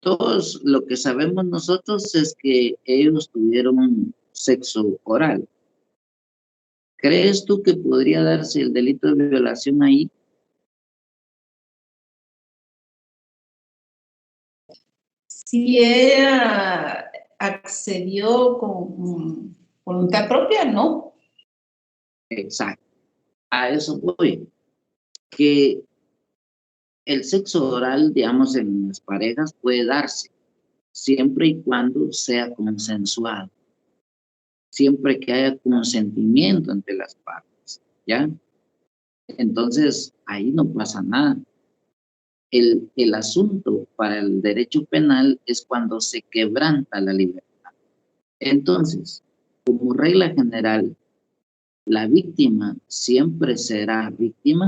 Todos lo que sabemos nosotros es que ellos tuvieron sexo oral. ¿Crees tú que podría darse el delito de violación ahí? Si ella accedió con voluntad propia, no. Exacto. A eso voy. Que el sexo oral, digamos, en las parejas puede darse siempre y cuando sea consensuado, siempre que haya consentimiento entre las partes, ¿ya? Entonces, ahí no pasa nada. el asunto para el derecho penal es cuando se quebranta la libertad. Entonces, como regla general, la víctima siempre será víctima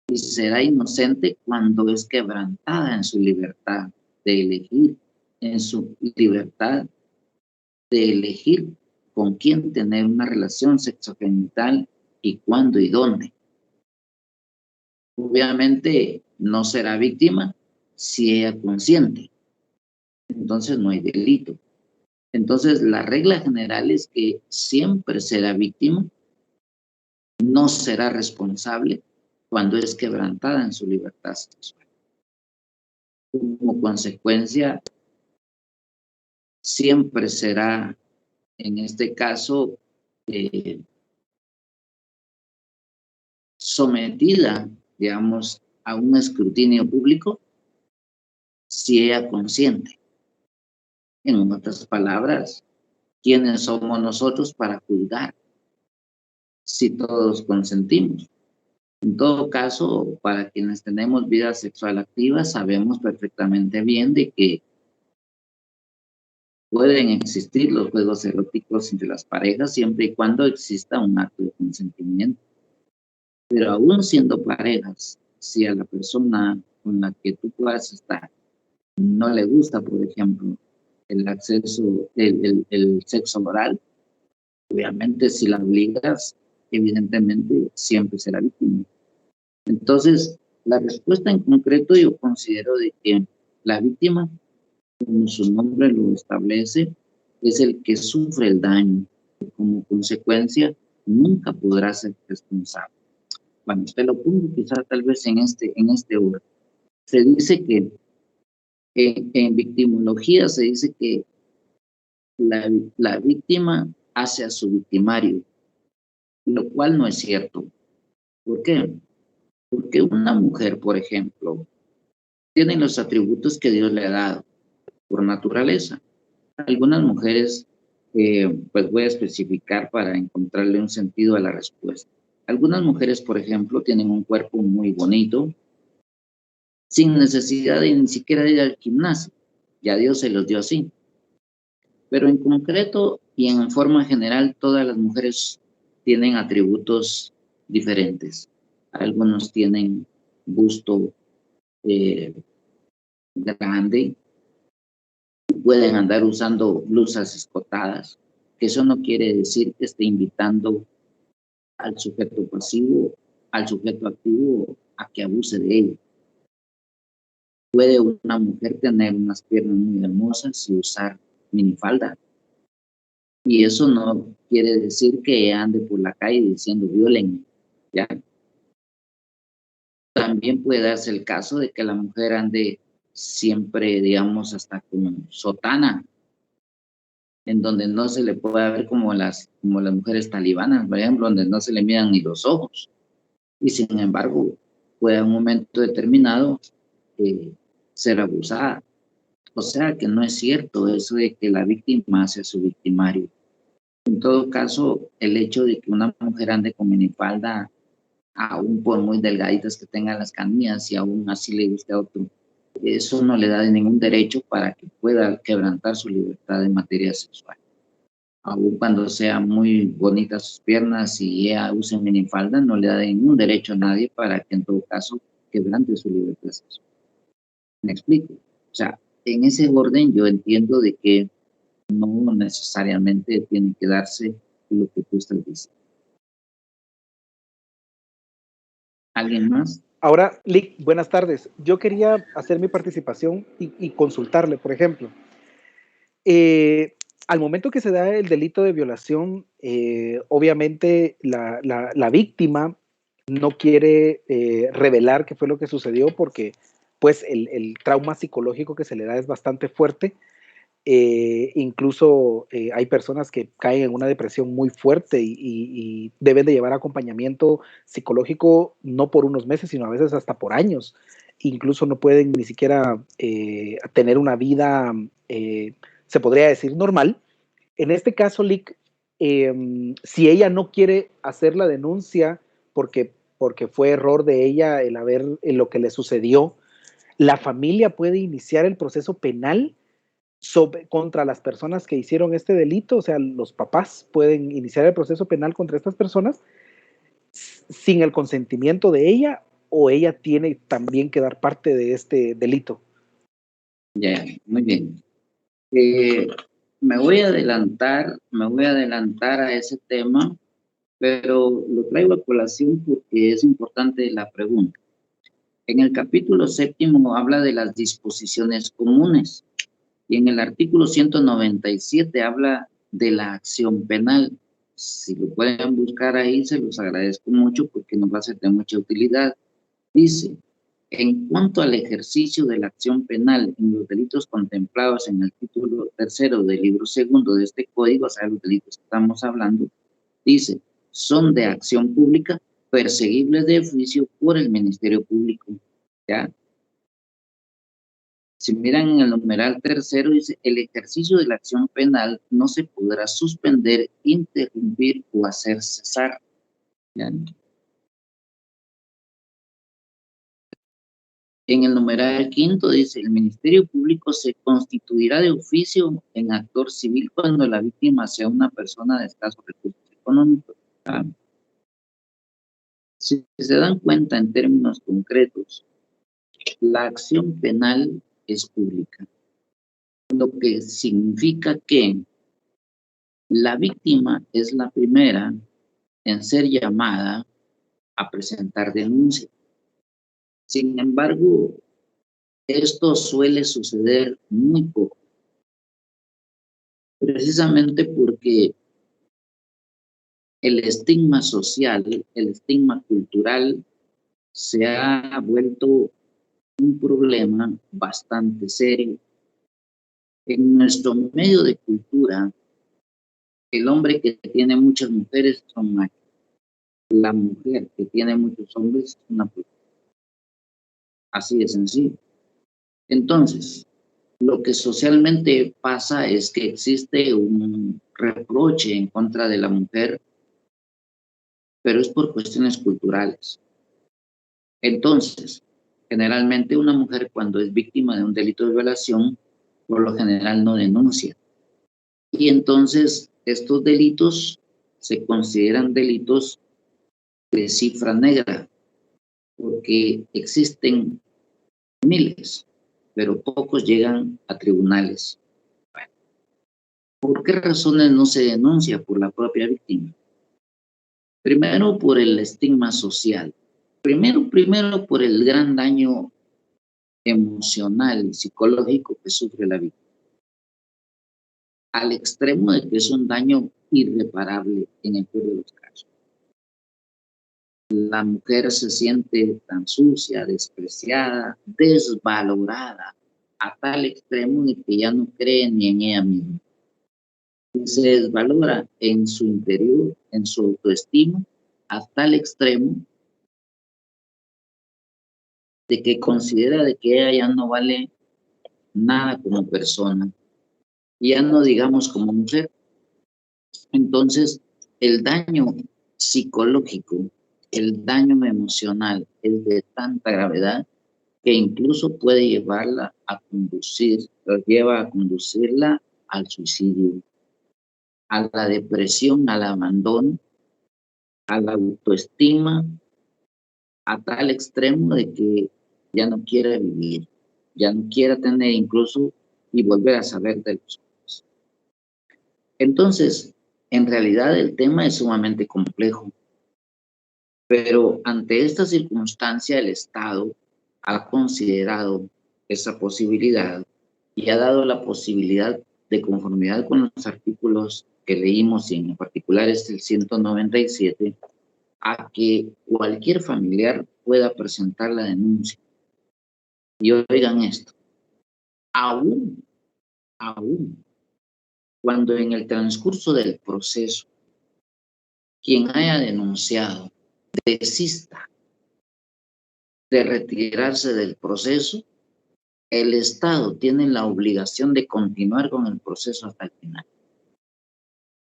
y será inocente cuando es quebrantada en su libertad de elegir, en su libertad de elegir con quién tener una relación sexogenital y cuándo y dónde. Obviamente no será víctima si ella consciente, entonces no hay delito. Entonces la regla general es que siempre será víctima, no será responsable cuando es quebrantada en su libertad sexual. Como consecuencia, siempre será, en este caso, sometida, digamos, a un escrutinio público si ella consciente. En otras palabras, ¿quiénes somos nosotros para juzgar si todos consentimos? En todo caso, para quienes tenemos vida sexual activa, sabemos perfectamente bien de que pueden existir los juegos eróticos entre las parejas siempre y cuando exista un acto de consentimiento. Pero aún siendo parejas, si a la persona con la que tú puedas estar no le gusta, por ejemplo, el acceso, el sexo oral, obviamente si la obligas, evidentemente siempre será víctima. Entonces, la respuesta en concreto yo considero de que la víctima, como su nombre lo establece, es el que sufre el daño y como consecuencia nunca podrá ser responsable. Bueno, te lo pongo quizá tal vez en este orden. Se dice que en victimología se dice que la víctima hace a su victimario, lo cual no es cierto. ¿Por qué? Porque una mujer, por ejemplo, tiene los atributos que Dios le ha dado por naturaleza. Algunas mujeres, pues voy a especificar para encontrarle un sentido a la respuesta. Algunas mujeres, por ejemplo, tienen un cuerpo muy bonito, sin necesidad de ni siquiera ir al gimnasio. Ya Dios se los dio así. Pero en concreto y en forma general, todas las mujeres tienen atributos diferentes. Algunos tienen busto grande, pueden andar usando blusas escotadas, que eso no quiere decir que esté invitando al sujeto pasivo, al sujeto activo, a que abuse de ella. Puede una mujer tener unas piernas muy hermosas y usar minifalda. Y eso no quiere decir que ande por la calle diciendo violen, ¿ya? También puede darse el caso de que la mujer ande siempre, digamos, hasta con sotana, en donde no se le puede ver como las mujeres talibanas, por ejemplo, donde no se le miran ni los ojos. Y sin embargo, puede en un momento determinado ser abusada. O sea que no es cierto eso de que la víctima hace a su victimario. En todo caso, el hecho de que una mujer ande con minifalda, aún por muy delgaditas que tengan las canillas y aún así le guste a otro, eso no le da ningún derecho para que pueda quebrantar su libertad en materia sexual. Aún cuando sean muy bonitas sus piernas y ella use minifalda, no le da ningún derecho a nadie para que en todo caso quebrante su libertad sexual. ¿Me explico? O sea, en ese orden yo entiendo de que no necesariamente tiene que darse lo que tú estás diciendo. ¿Alguien más? Ahora, Lick, buenas tardes. Yo quería hacer mi participación y consultarle, por ejemplo. Al momento que se da el delito de violación, obviamente la víctima no quiere revelar qué fue lo que sucedió porque pues el trauma psicológico que se le da es bastante fuerte. Incluso hay personas que caen en una depresión muy fuerte y deben de llevar acompañamiento psicológico no por unos meses, sino a veces hasta por años. Incluso no pueden ni siquiera tener una vida, se podría decir, normal. En este caso, Lick, si ella no quiere hacer la denuncia porque fue error de ella el haber lo que le sucedió, la familia puede iniciar el proceso penal contra las personas que hicieron este delito, o sea, los papás pueden iniciar el proceso penal contra estas personas sin el consentimiento de ella, o ella tiene también que dar parte de este delito. Ya, muy bien. Me voy a adelantar a ese tema, pero lo traigo a colación porque es importante la pregunta. En el capítulo 7 habla de las disposiciones comunes y en el artículo 197 habla de la acción penal. Si lo pueden buscar ahí, se los agradezco mucho porque nos va a ser de mucha utilidad. Dice: en cuanto al ejercicio de la acción penal en los delitos contemplados en el título 3 del libro 2 de este código, o sea, los delitos que estamos hablando, dice: son de acción pública perseguibles de oficio por el Ministerio Público. ¿Ya? Si miran en el numeral 3, dice: el ejercicio de la acción penal no se podrá suspender, interrumpir o hacer cesar. ¿Ya? En el numeral 5 dice: el Ministerio Público se constituirá de oficio en actor civil cuando la víctima sea una persona de escasos recursos económicos. ¿Ya? Si se dan cuenta en términos concretos, la acción penal es pública, lo que significa que la víctima es la primera en ser llamada a presentar denuncia. Sin embargo, esto suele suceder muy poco, precisamente porque el estigma social, el estigma cultural se ha vuelto un problema bastante serio. En nuestro medio de cultura, el hombre que tiene muchas mujeres es un macho. La mujer que tiene muchos hombres es una puta. Así de sencillo. Entonces, lo que socialmente pasa es que existe un reproche en contra de la mujer, pero es por cuestiones culturales. Entonces, generalmente una mujer cuando es víctima de un delito de violación, por lo general no denuncia. Y entonces estos delitos se consideran delitos de cifra negra, porque existen miles, pero pocos llegan a tribunales. Bueno, ¿por qué razones no se denuncia por la propia víctima? Primero, por el estigma social. Primero por el gran daño emocional y psicológico que sufre la víctima, al extremo de que es un daño irreparable en el peor de los casos. La mujer se siente tan sucia, despreciada, desvalorada, a tal extremo de que ya no cree ni en ella misma. Y se desvalora en su interior, en su autoestima, a tal extremo de que considera de que ella ya no vale nada como persona, y ya no digamos como mujer. Entonces, el daño psicológico, el daño emocional es de tanta gravedad que incluso puede llevarla a lleva a conducirla al suicidio, a la depresión, al abandono, a la autoestima, a tal extremo de que ya no quiere vivir, ya no quiere tener incluso y volver a saber de los hombres. Entonces, en realidad el tema es sumamente complejo, pero ante esta circunstancia el Estado ha considerado esa posibilidad y ha dado la posibilidad, de conformidad con los artículos que leímos, y en particular es el 197, a que cualquier familiar pueda presentar la denuncia. Y oigan esto, aún cuando en el transcurso del proceso quien haya denunciado desista de retirarse del proceso, el Estado tiene la obligación de continuar con el proceso hasta el final.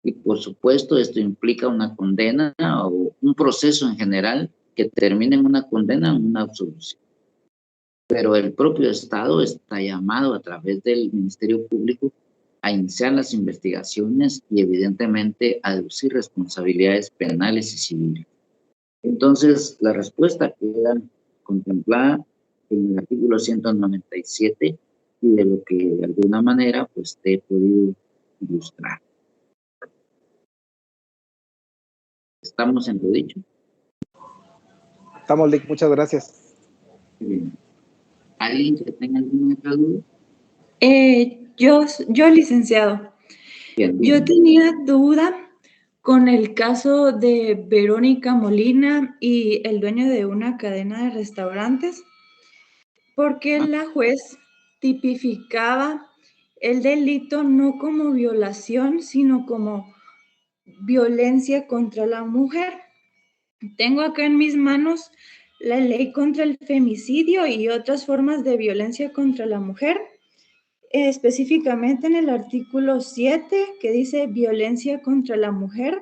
Y por supuesto esto implica una condena o un proceso en general que termine en una condena o una absolución. pero el propio Estado está llamado a través del Ministerio Público a iniciar las investigaciones y evidentemente a deducir responsabilidades penales y civiles. Entonces, la respuesta queda contemplada en el artículo 197 y de lo que de alguna manera pues te he podido ilustrar. ¿Estamos en lo dicho? Estamos, Lick, muchas gracias. Bien. ¿Alguien que tenga alguna otra duda? Yo, licenciado, Bien, yo bien. tenía duda con el caso de Verónica Molina y el dueño de una cadena de restaurantes, porque la juez tipificaba el delito no como violación, sino como violencia contra la mujer. Tengo acá en mis manos la ley contra el femicidio y otras formas de violencia contra la mujer, específicamente en el artículo 7, que dice violencia contra la mujer.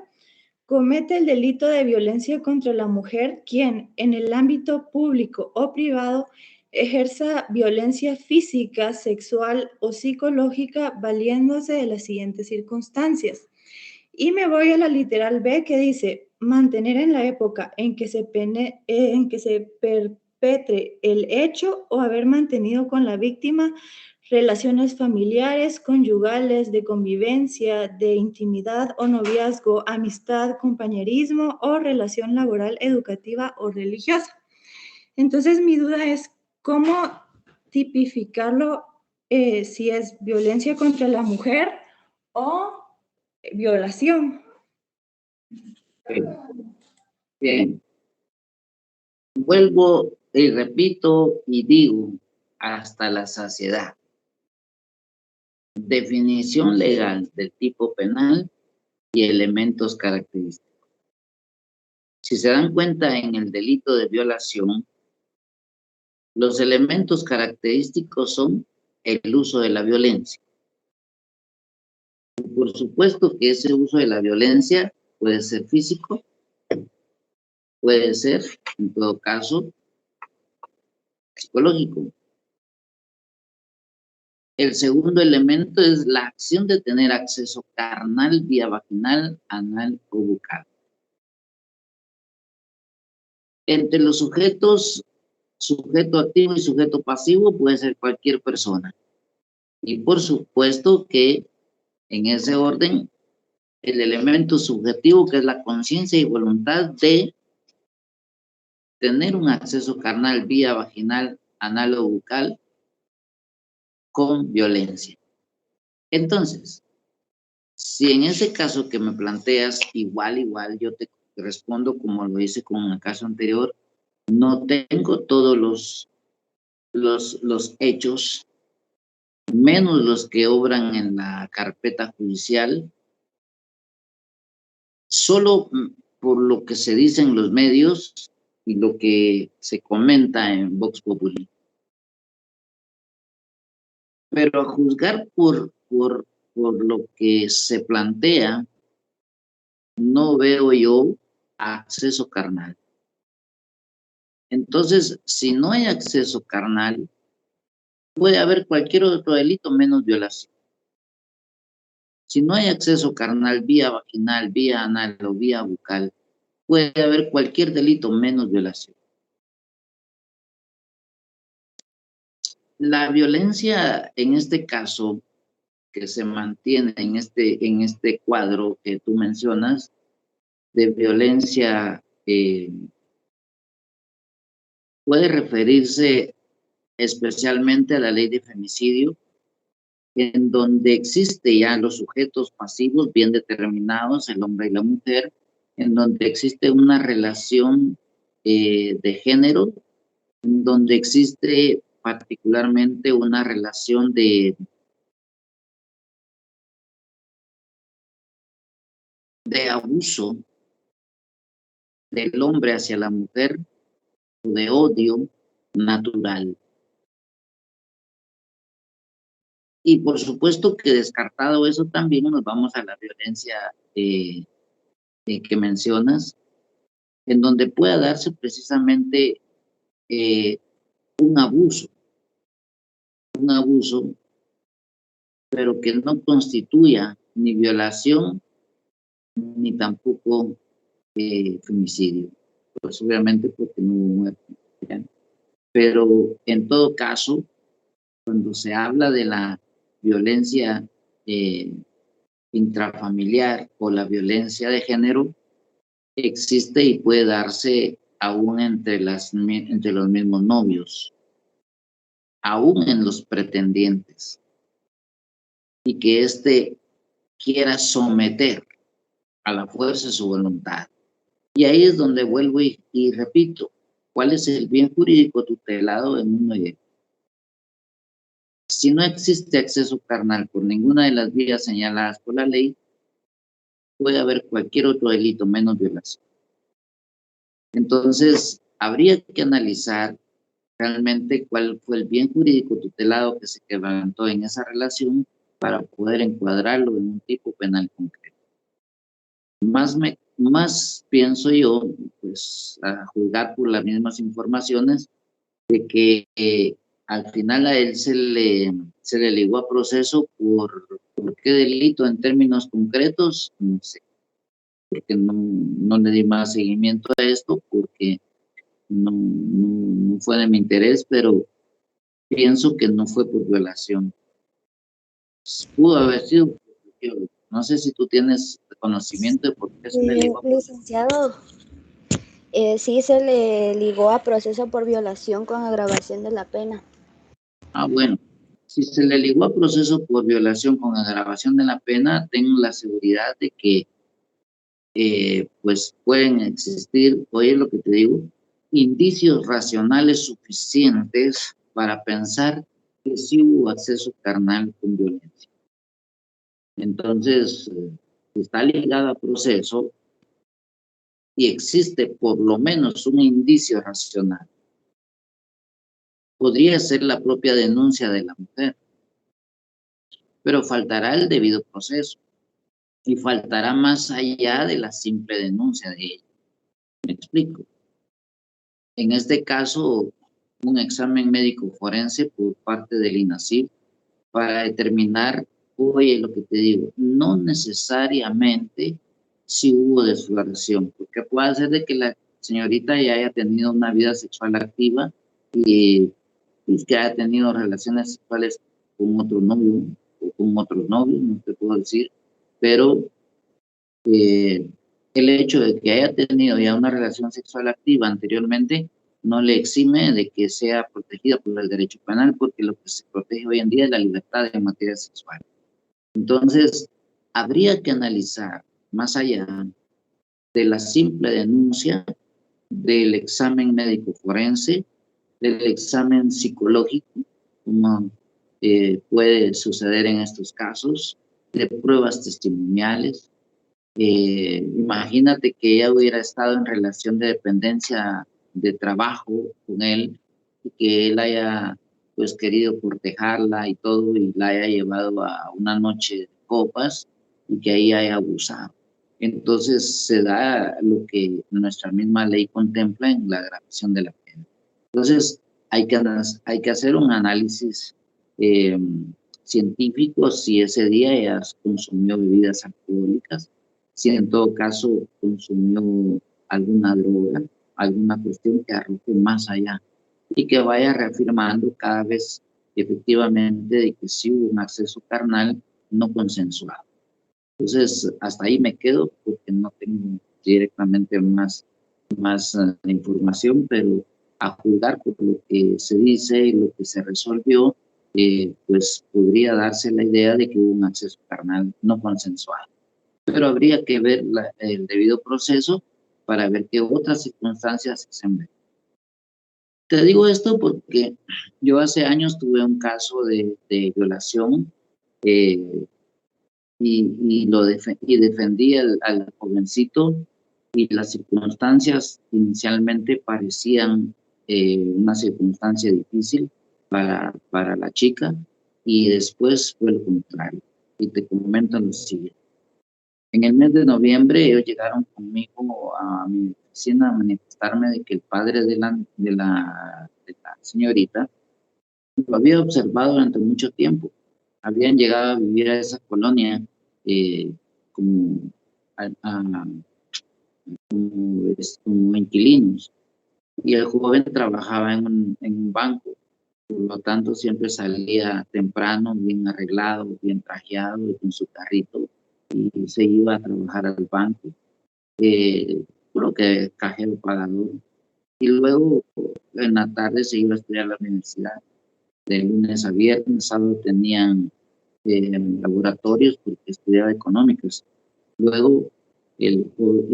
Comete el delito de violencia contra la mujer quien en el ámbito público o privado ejerza violencia física, sexual o psicológica valiéndose de las siguientes circunstancias. Y me voy a la literal B que dice, mantener en la época en que se perpetre el hecho o haber mantenido con la víctima relaciones familiares, conyugales, de convivencia, de intimidad o noviazgo, amistad, compañerismo o relación laboral, educativa o religiosa. Entonces mi duda es, ¿cómo tipificarlo si es violencia contra la mujer o violación? Bien. Vuelvo y repito y digo hasta la saciedad. Definición legal del tipo penal y elementos característicos. Si se dan cuenta en el delito de violación, los elementos característicos son el uso de la violencia. Por supuesto que ese uso de la violencia puede ser físico, puede ser, en todo caso, psicológico. El segundo elemento es la acción de tener acceso carnal, vía vaginal, anal o bucal. Entre los sujetos, sujeto activo y sujeto pasivo puede ser cualquier persona. Y por supuesto que en ese orden, el elemento subjetivo que es la conciencia y voluntad de tener un acceso carnal vía vaginal, anal o bucal con violencia. Entonces, si en ese caso que me planteas, igual, yo te respondo como lo hice con el caso anterior, no tengo todos los hechos, menos los que obran en la carpeta judicial, solo por lo que se dice en los medios y lo que se comenta en Vox Populi. Pero a juzgar por lo que se plantea, no veo yo acceso carnal. Entonces, si no hay acceso carnal, puede haber cualquier otro delito menos violación. Si no hay acceso carnal vía vaginal, vía anal o vía bucal, puede haber cualquier delito menos violación. La violencia en este caso que se mantiene en este cuadro que tú mencionas de violencia puede referirse especialmente a la ley de femicidio, en donde existe ya los sujetos pasivos bien determinados, el hombre y la mujer, en donde existe una relación de género, en donde existe particularmente una relación de abuso del hombre hacia la mujer, de odio natural. Y por supuesto que descartado eso también nos vamos a la violencia que mencionas, en donde pueda darse precisamente un abuso un abuso, pero que no constituya ni violación ni tampoco femicidio. Pues obviamente porque no hubo muerte, ¿ya? Pero en todo caso, cuando se habla de la violencia intrafamiliar o la violencia de género, existe y puede darse aún entre los mismos novios, aún en los pretendientes, y que éste quiera someter a la fuerza su voluntad. Y ahí es donde vuelvo y repito, ¿cuál es el bien jurídico tutelado en un noviazgo? Si no existe acceso carnal por ninguna de las vías señaladas por la ley, puede haber cualquier otro delito menos violación. Entonces, habría que analizar realmente cuál fue el bien jurídico tutelado que se quebrantó en esa relación para poder encuadrarlo en un tipo penal concreto. Más pienso yo, pues a juzgar por las mismas informaciones, de que al final a él se le ligó a proceso por qué delito en términos concretos, no sé, porque no le di más seguimiento a esto, porque no fue de mi interés, pero pienso que no fue por violación. Pudo haber sido, no sé si tú tienes conocimiento de por qué se le ligó a proceso. Licenciado, sí se le ligó a proceso por violación con agravación de la pena. Ah, bueno, si se le ligó a proceso por violación con agravación de la pena, tengo la seguridad de que pues pueden existir, oye lo que te digo, indicios racionales suficientes para pensar que sí hubo acceso carnal con violencia. Entonces, está ligado a proceso y existe por lo menos un indicio racional. Podría ser la propia denuncia de la mujer, pero faltará el debido proceso y faltará más allá de la simple denuncia de ella. ¿Me explico? En este caso, un examen médico forense por parte del INASIF para determinar, oye, lo que te digo, no necesariamente si hubo desfloración, porque puede ser de que la señorita ya haya tenido una vida sexual activa y que haya tenido relaciones sexuales con otro novio o con otros novios, no te puedo decir, pero el hecho de que haya tenido ya una relación sexual activa anteriormente no le exime de que sea protegida por el derecho penal, porque lo que se protege hoy en día es la libertad en materia sexual. Entonces, habría que analizar más allá de la simple denuncia, del examen médico forense, del examen psicológico, como puede suceder en estos casos, de pruebas testimoniales. Imagínate que ella hubiera estado en relación de dependencia de trabajo con él y que él haya pues querido cortejarla y todo y la haya llevado a una noche de copas y que ahí haya abusado. Entonces se da lo que nuestra misma ley contempla en la agravación de la pena. Entonces hay que hacer un análisis científico si ese día ella consumió bebidas alcohólicas, si en todo caso consumió alguna droga, alguna cuestión que arroje más allá y que vaya reafirmando cada vez efectivamente de que sí hubo un acceso carnal no consensuado. Entonces, hasta ahí me quedo porque no tengo directamente más información, pero a juzgar por lo que se dice y lo que se resolvió, pues podría darse la idea de que hubo un acceso carnal no consensuado. Pero habría que ver el debido proceso para ver qué otras circunstancias se ven. Te digo esto porque yo hace años tuve un caso de violación y defendí al jovencito y las circunstancias inicialmente parecían una circunstancia difícil para la chica y después fue lo contrario. Y te comento lo siguiente. En el mes de noviembre ellos llegaron conmigo a mi oficina a manifestarme de que el padre de la señorita Lo había observado durante mucho tiempo. Habían llegado a vivir a esa colonia como, como inquilinos. Y el joven trabajaba en un banco. Por lo tanto, siempre salía temprano, bien arreglado, bien trajeado, y con su carrito, y se iba a trabajar al banco. Creo que cajero pagador. Y luego en la tarde se iba a estudiar a la universidad. De lunes a viernes, sábado tenían laboratorios porque estudiaba económicas. Luego el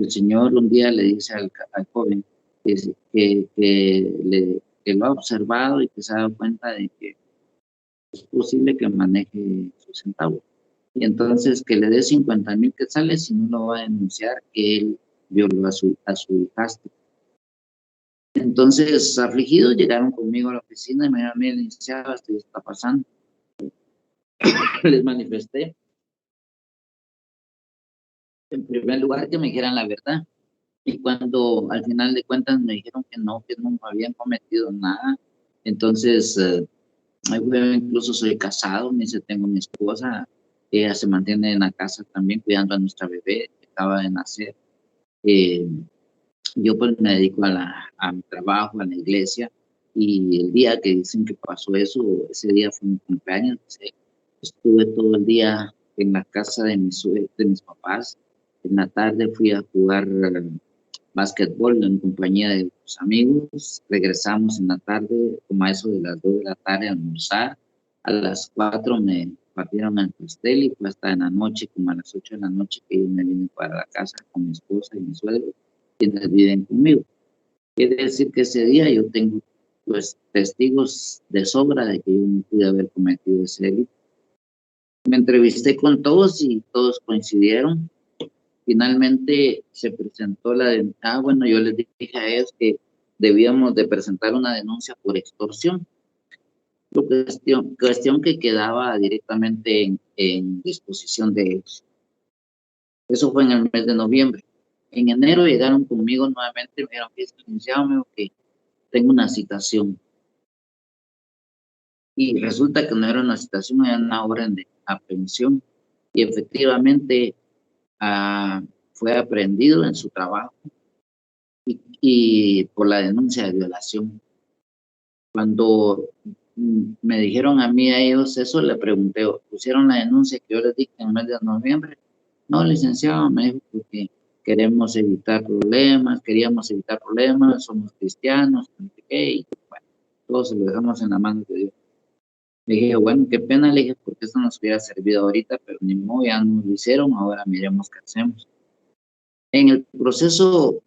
señor un día le dice al joven que lo ha observado y que se ha dado cuenta de que es posible que maneje sus centavos. Y entonces que le dé 50,000 quetzales si no lo va a denunciar que él violó a su hijastro. Entonces, afligidos, llegaron conmigo a la oficina y me dijeron: mire, licenciado, esto está pasando. Les manifesté, en primer lugar, que me dijeran la verdad. Y cuando al final de cuentas me dijeron que no habían cometido nada, entonces, yo incluso soy casado, me dice, tengo mi esposa, ella se mantiene en la casa también cuidando a nuestra bebé que acaba de nacer. Yo pues me dedico a mi trabajo, a la iglesia, y el día que dicen que pasó eso, ese día fue mi cumpleaños. Estuve todo el día en la casa de mis papás. En la tarde fui a jugar básquetbol en compañía de los amigos. Regresamos en la tarde, como a eso de las 2 de la tarde, a almorzar. A las 4 me partieron el pastel y fue hasta en la noche, como a las 8 de la noche, que yo me vine para la casa con mi esposa y mi suegro, quienes viven conmigo. Quiere decir que ese día yo tengo pues testigos de sobra de que yo no pude haber cometido ese delito. Me entrevisté con todos y todos coincidieron. Finalmente se presentó bueno, yo les dije a ellos que debíamos de presentar una denuncia por extorsión. Cuestión que quedaba directamente en disposición de ellos. Eso fue en el mes de noviembre. En enero llegaron conmigo nuevamente y me dijeron: licenciado, que tengo una citación. Y resulta que no era una citación, era una orden de aprehensión. Y efectivamente fue aprehendido en su trabajo y por la denuncia de violación. Cuando me dijeron a mí, a ellos eso, le pregunté: ¿pusieron la denuncia que yo les dije en el mes de noviembre? No, licenciado, me dijo, porque queríamos evitar problemas, somos cristianos, y bueno, todo se lo dejamos en la mano de Dios. Le dije: bueno, qué pena, le dije, porque esto nos hubiera servido ahorita, pero ni modo, ya nos lo hicieron, ahora miremos qué hacemos. En el proceso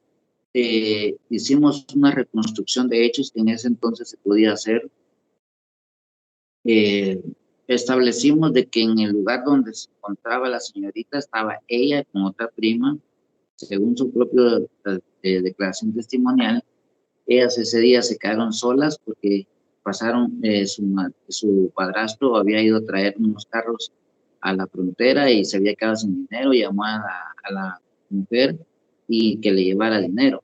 hicimos una reconstrucción de hechos que en ese entonces se podía hacer. Establecimos de que en el lugar donde se encontraba la señorita estaba ella con otra prima. Según su propia declaración testimonial, ellas ese día se quedaron solas porque pasaron, su padrastro había ido a traer unos carros a la frontera y se había quedado sin dinero. Llamó a la mujer y que le llevara dinero.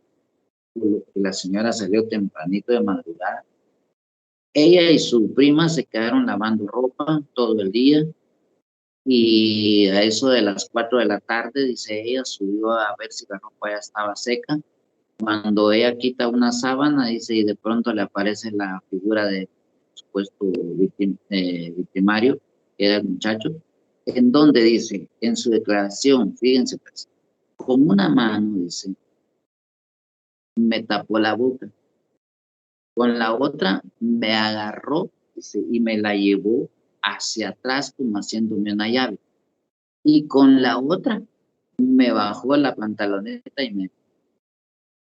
La señora salió tempranito de madrugada. Ella y su prima se quedaron lavando ropa todo el día y a eso de las 4 de la tarde, dice ella, subió a ver si la ropa ya estaba seca. Cuando ella quita una sábana, dice, y de pronto le aparece la figura de supuesto victimario, que era el muchacho, en donde dice, en su declaración, fíjense, pues, con una mano, dice, me tapó la boca, con la otra me agarró, dice, y me la llevó hacia atrás como haciéndome una llave, y con la otra me bajó la pantaloneta y me...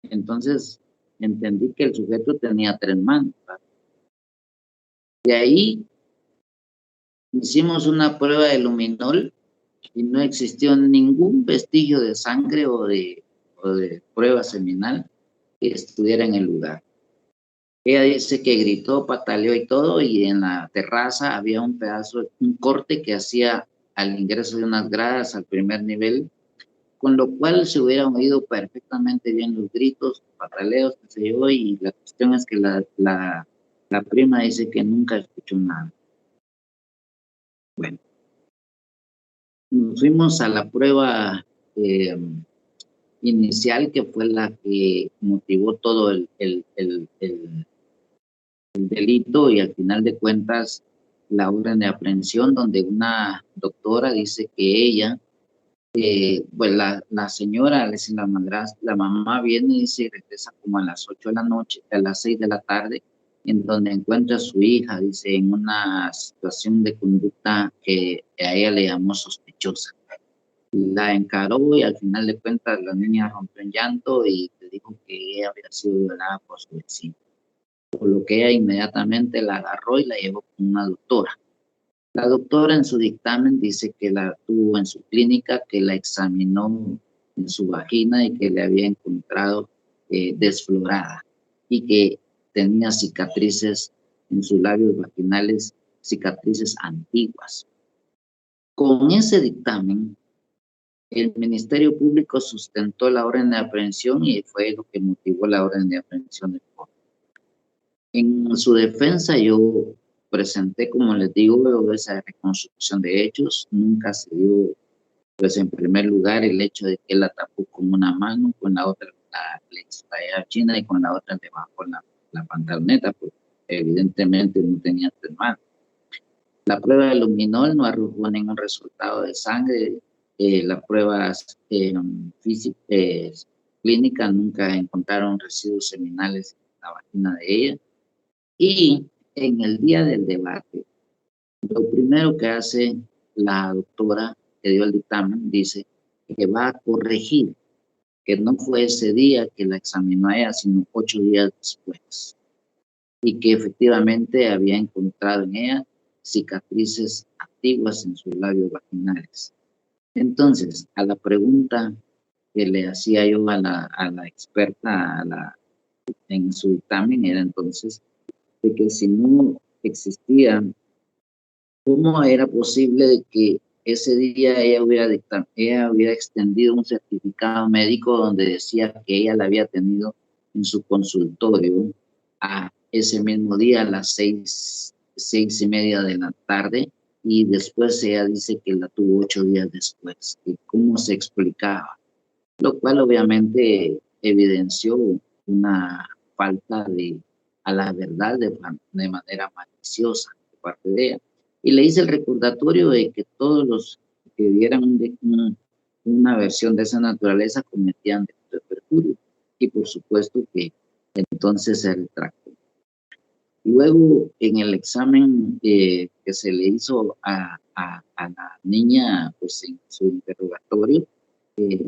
Entonces entendí que el sujeto tenía 3 manos, ¿verdad? De ahí hicimos una prueba de luminol y no existió ningún vestigio de sangre o de prueba seminal que estuviera en el lugar. Ella dice que gritó, pataleó y todo, y en la terraza había un corte que hacía al ingreso de unas gradas al primer nivel, con lo cual se hubieran oído perfectamente bien los gritos, pataleos, qué sé yo, y la cuestión es que la La prima dice que nunca escuchó nada. Bueno, nos fuimos a la prueba inicial, que fue la que motivó todo el delito, y al final de cuentas la orden de aprehensión, donde una doctora dice que ella, pues la señora, la mamá viene y dice, regresa como a las 8 de la noche, a las 6 de la tarde, en donde encuentra a su hija, dice, en una situación de conducta que a ella le llamó sospechosa. La encaró y al final de cuentas la niña rompió en llanto y le dijo que ella había sido violada por su vecino. Por lo que ella inmediatamente la agarró y la llevó con una doctora. La doctora en su dictamen dice que la tuvo en su clínica, que la examinó en su vagina y que le había encontrado desflorada y que tenía cicatrices en sus labios vaginales, cicatrices antiguas. Con ese dictamen, el Ministerio Público sustentó la orden de aprehensión y fue lo que motivó la orden de aprehensión del joven. En su defensa yo presenté, como les digo, esa reconstrucción de hechos. Nunca se dio, pues en primer lugar, el hecho de que él la tapó con una mano, con la otra le extraía china y con la otra le bajó la pantaloneta, pues evidentemente no tenía tres manos. La prueba de luminol no arrojó ningún resultado de sangre. Las pruebas clínicas nunca encontraron residuos seminales en la vagina de ella. Y en el día del debate, lo primero que hace la doctora que dio el dictamen, dice que va a corregir, que no fue ese día que la examinó a ella, sino 8 días después. Y que efectivamente había encontrado en ella cicatrices antiguas en sus labios vaginales. Entonces, a la pregunta que le hacía yo a la experta en su dictamen era entonces de que si no existía, ¿cómo era posible de que ese día ella hubiera extendido un certificado médico donde decía que ella la había tenido en su consultorio a ese mismo día a las 6:30 de la tarde, y después ella dice que la tuvo 8 días después? ¿Cómo se explicaba? Lo cual obviamente evidenció una falta a la verdad de manera maliciosa de parte de ella. Y le hice el recordatorio de que todos los que dieran una versión de esa naturaleza cometían delito de perjurio. Y por supuesto que entonces se retractó. Luego, en el examen que se le hizo a la niña, pues en su interrogatorio,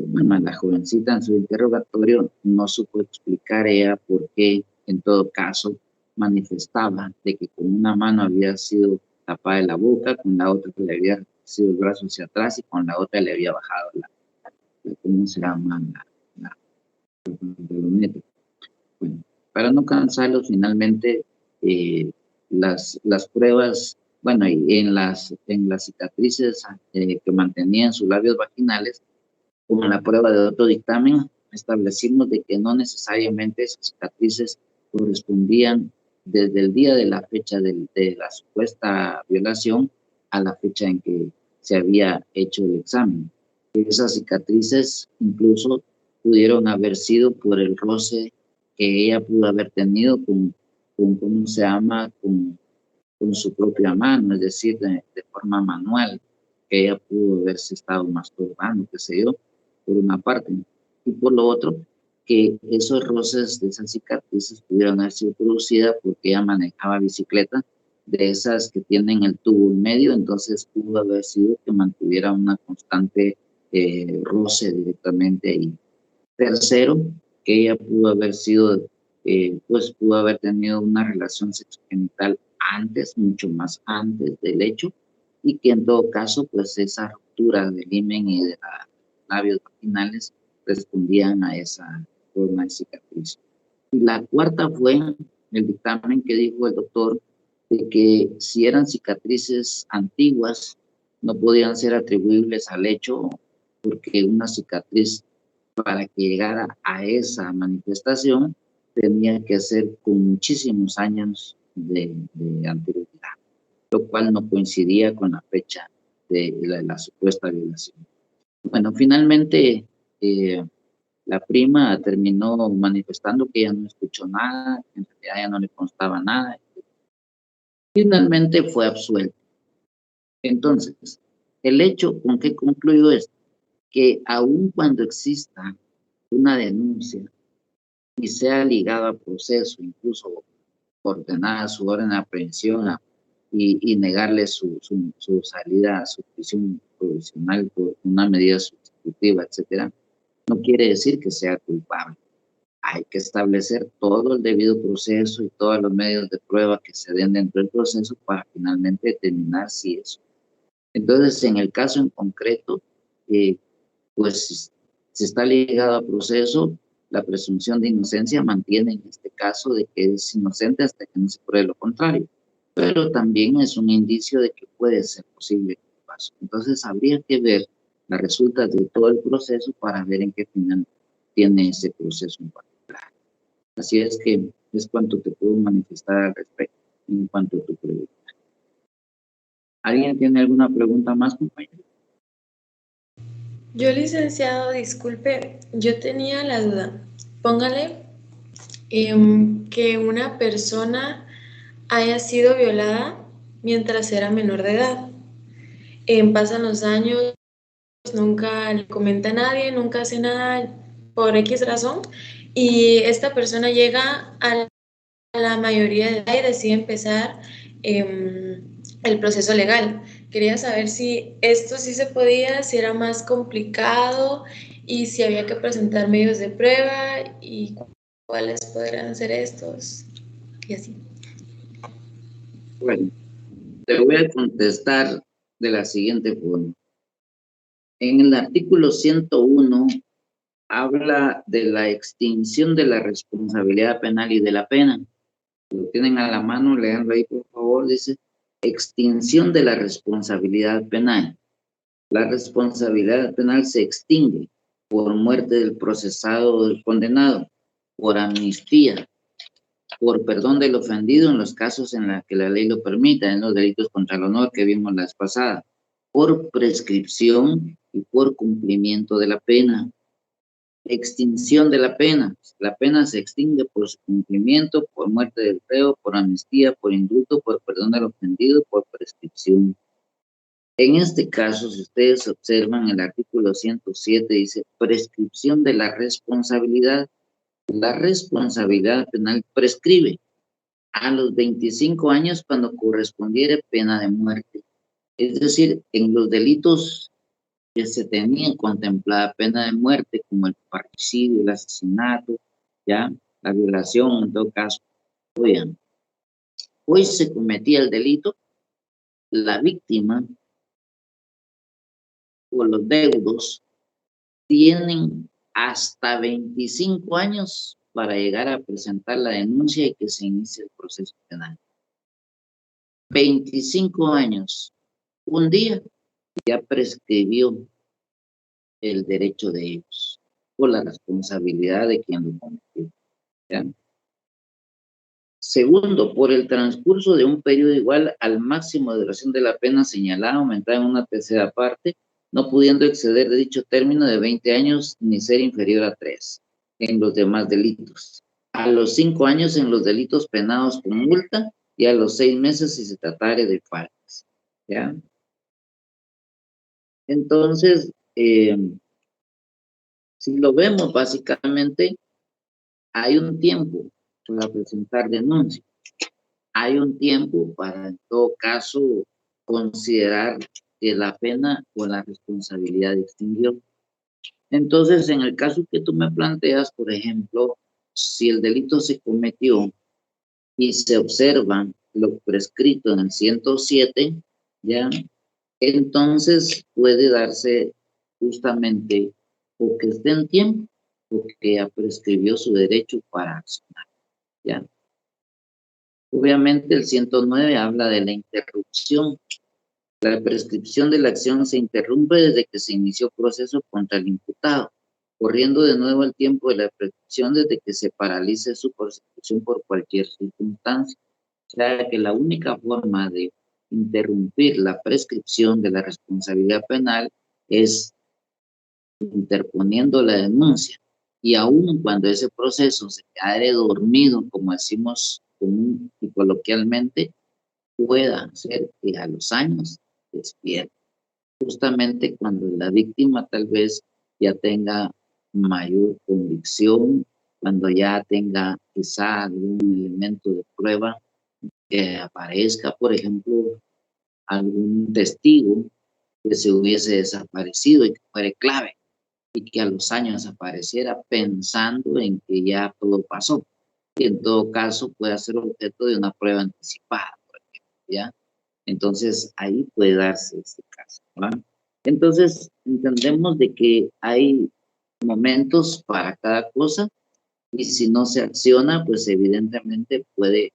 bueno, la jovencita en su interrogatorio no supo explicar ella por qué, en todo caso, manifestaba de que con una mano había sido tapada la boca, con la otra le había sido el brazo hacia atrás y con la otra le había bajado ¿cómo se llama? La pantaloneta. Bueno, para no cansarlos, finalmente las pruebas, bueno, y en las cicatrices que mantenían sus labios vaginales, como en la prueba de otro dictamen, establecimos de que no necesariamente esas cicatrices correspondían desde el día de la fecha de la supuesta violación a la fecha en que se había hecho el examen. Esas cicatrices incluso pudieron haber sido por el roce que ella pudo haber tenido ¿cómo se llama? Con su propia mano, es decir, de forma manual, que ella pudo haberse estado masturbando, qué sé yo, por una parte. Y por lo otro, que esos roces de esas cicatrices pudieron haber sido producidas porque ella manejaba bicicleta, de esas que tienen el tubo en medio, entonces pudo haber sido que mantuviera una constante roce directamente ahí. Tercero, que ella pudo haber sido, pues pudo haber tenido una relación sexogenital antes, mucho más antes del hecho, y que en todo caso, pues esa ruptura del himen y de los labios vaginales respondían a esa forma de cicatriz. Y la cuarta fue el dictamen que dijo el doctor de que si eran cicatrices antiguas, no podían ser atribuibles al hecho, porque una cicatriz, para que llegara a esa manifestación, tenía que ser con muchísimos años de anterioridad, lo cual no coincidía con la fecha de la supuesta violación. Bueno, finalmente la prima terminó manifestando que ella no escuchó nada, que en realidad ella no le constaba nada. Finalmente fue absuelta. Entonces, el hecho con que concluyo es que aun cuando exista una denuncia y sea ligada a proceso, incluso ordenada su orden de aprehensión y negarle su salida a su prisión provisional por una medida sustitutiva, etcétera, no quiere decir que sea culpable. Hay que establecer todo el debido proceso y todos los medios de prueba que se den dentro del proceso para finalmente determinar si eso. Entonces, en el caso en concreto, pues si está ligado a proceso, la presunción de inocencia mantiene en este caso de que es inocente hasta que no se pruebe lo contrario. Pero también es un indicio de que puede ser posible el paso. Entonces, habría que ver las resultas de todo el proceso para ver en qué final tiene ese proceso en particular. Así es que es cuanto te puedo manifestar al respecto en cuanto a tu pregunta. ¿Alguien tiene alguna pregunta más, compañero? Yo, licenciado, disculpe, yo tenía la duda. Póngale que una persona haya sido violada mientras era menor de edad. Pasan los años, nunca le comenta a nadie, nunca hace nada por X razón, y esta persona llega a la mayoría de edad y decide empezar el proceso legal. Quería saber si esto sí se podía, si era más complicado y si había que presentar medios de prueba y cuáles podrían ser estos y así. Bueno, te voy a contestar de la siguiente forma. En el artículo 101 habla de la extinción de la responsabilidad penal y de la pena. Lo tienen a la mano, leanlo ahí por favor. Dice extinción de la responsabilidad penal. La responsabilidad penal se extingue por muerte del procesado o del condenado, por amnistía, por perdón del ofendido en los casos en los que la ley lo permita, en los delitos contra el honor que vimos la vez pasada, por prescripción y por cumplimiento de la pena. Extinción de la pena. La pena se extingue por su cumplimiento, por muerte del reo, por amnistía, por indulto, por perdón del ofendido, por prescripción. En este caso, si ustedes observan el artículo 107, dice prescripción de la responsabilidad. La responsabilidad penal prescribe a los 25 años cuando correspondiere pena de muerte. Es decir, en los delitos que se tenían contemplada pena de muerte, como el parricidio, el asesinato, ya, la violación, en todo caso. Oigan, hoy se cometía el delito, la víctima o los deudos tienen hasta 25 años para llegar a presentar la denuncia y que se inicie el proceso penal. 25 años. Un día ya prescribió el derecho de ellos por la responsabilidad de quien lo cometió. ¿Ya? Segundo, por el transcurso de un periodo igual al máximo de duración de la pena señalada, aumentada en una tercera parte, no pudiendo exceder de dicho término de 20 años ni ser inferior a 3 en los demás delitos. A los 5 años en los delitos penados con multa y a los 6 meses si se tratare de faltas. ¿Ya? Entonces, si lo vemos básicamente, hay un tiempo para presentar denuncia. Hay un tiempo para, en todo caso, considerar que la pena o la responsabilidad extinguió. Entonces, en el caso que tú me planteas, por ejemplo, si el delito se cometió y se observa lo prescrito en el 107, ¿ya? Entonces puede darse justamente o que esté en tiempo o que ya prescribió su derecho para accionar, ¿ya? Obviamente el 109 habla de la interrupción. La prescripción de la acción se interrumpe desde que se inició proceso contra el imputado, corriendo de nuevo el tiempo de la prescripción desde que se paralice su persecución por cualquier circunstancia. O sea que la única forma de interrumpir la prescripción de la responsabilidad penal es interponiendo la denuncia. Y aun cuando ese proceso se quede dormido, como decimos común y coloquialmente, pueda ser que a los años despierte. Justamente cuando la víctima tal vez ya tenga mayor convicción, cuando ya tenga quizá algún elemento de prueba que aparezca, por ejemplo, algún testigo que se hubiese desaparecido y que fuera clave y que a los años apareciera pensando en que ya todo pasó. Y en todo caso puede ser objeto de una prueba anticipada, por ejemplo, ¿ya? Entonces ahí puede darse este caso, ¿va? Entonces entendemos de que hay momentos para cada cosa y si no se acciona, pues evidentemente puede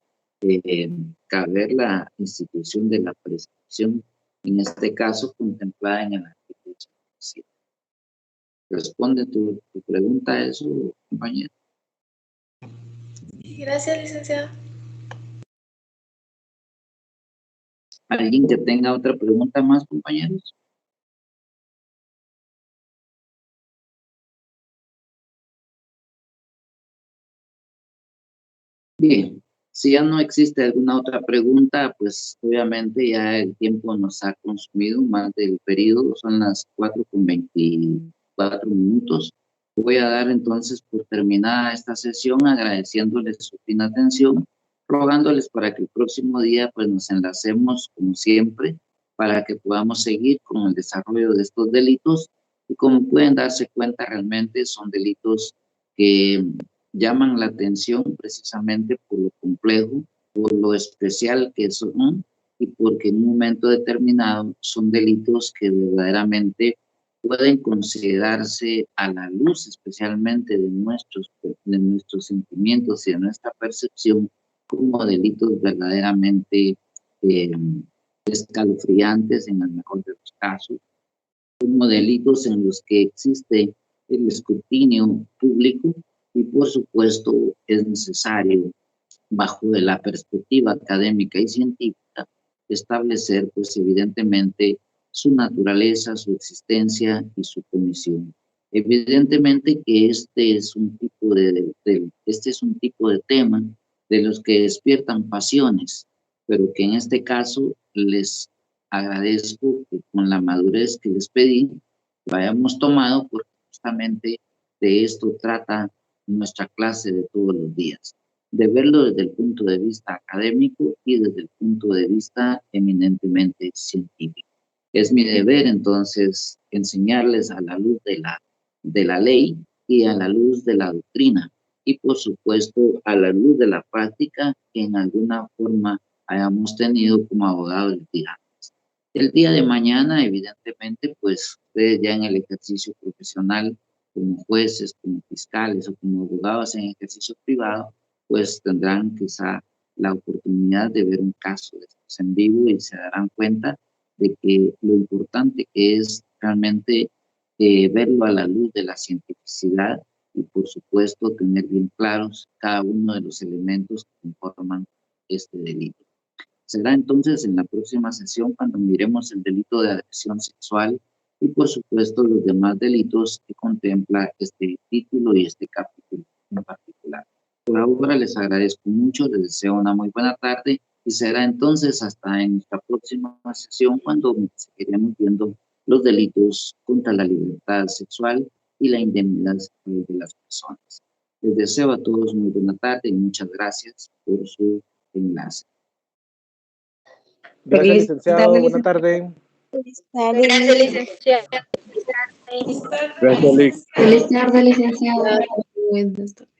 caber la institución de la prescripción, en este caso contemplada en el artículo 57. ¿Responde tu pregunta a eso, compañero? Gracias, licenciado. ¿Alguien que tenga otra pregunta más, compañeros? Bien, si ya no existe alguna otra pregunta, pues obviamente ya el tiempo nos ha consumido más del periodo, son las 4:24. Voy a dar entonces por terminada esta sesión agradeciéndoles su fina atención, rogándoles para que el próximo día pues nos enlacemos como siempre para que podamos seguir con el desarrollo de estos delitos y como pueden darse cuenta realmente son delitos que llaman la atención precisamente por lo complejo, por lo especial que son y porque en un momento determinado son delitos que verdaderamente pueden considerarse a la luz especialmente de nuestros sentimientos y de nuestra percepción como delitos verdaderamente escalofriantes en el mejor de los casos, como delitos en los que existe el escrutinio público y por supuesto es necesario, bajo de la perspectiva académica y científica, establecer pues evidentemente su naturaleza, su existencia y su comisión. Evidentemente que este es un tipo de tema de los que despiertan pasiones, pero que en este caso les agradezco que con la madurez que les pedí lo hayamos tomado porque justamente de esto trata nuestra clase de todos los días, de verlo desde el punto de vista académico y desde el punto de vista eminentemente científico. Es mi deber entonces enseñarles a la luz de la ley y a la luz de la doctrina y por supuesto a la luz de la práctica que en alguna forma hayamos tenido como abogados litigantes. El día de mañana, evidentemente, pues ustedes ya en el ejercicio profesional, como jueces, como fiscales o como abogados en ejercicio privado, pues tendrán quizá la oportunidad de ver un caso de estos en vivo y se darán cuenta de que lo importante que es realmente verlo a la luz de la cientificidad y por supuesto tener bien claros cada uno de los elementos que conforman este delito. Será entonces en la próxima sesión cuando miremos el delito de agresión sexual y por supuesto los demás delitos que contempla este título y este capítulo en particular. Por ahora les agradezco mucho, les deseo una muy buena tarde y será entonces hasta en nuestra próxima sesión cuando seguiremos viendo los delitos contra la libertad sexual y la indemnidad sexual de las personas. Les deseo a todos muy buena tarde y muchas gracias por su enlace. Gracias, licenciado. Buena tarde. Gracias, licenciado. Gracias, Lic. Feliz tarde, licenciado. Buenas tardes.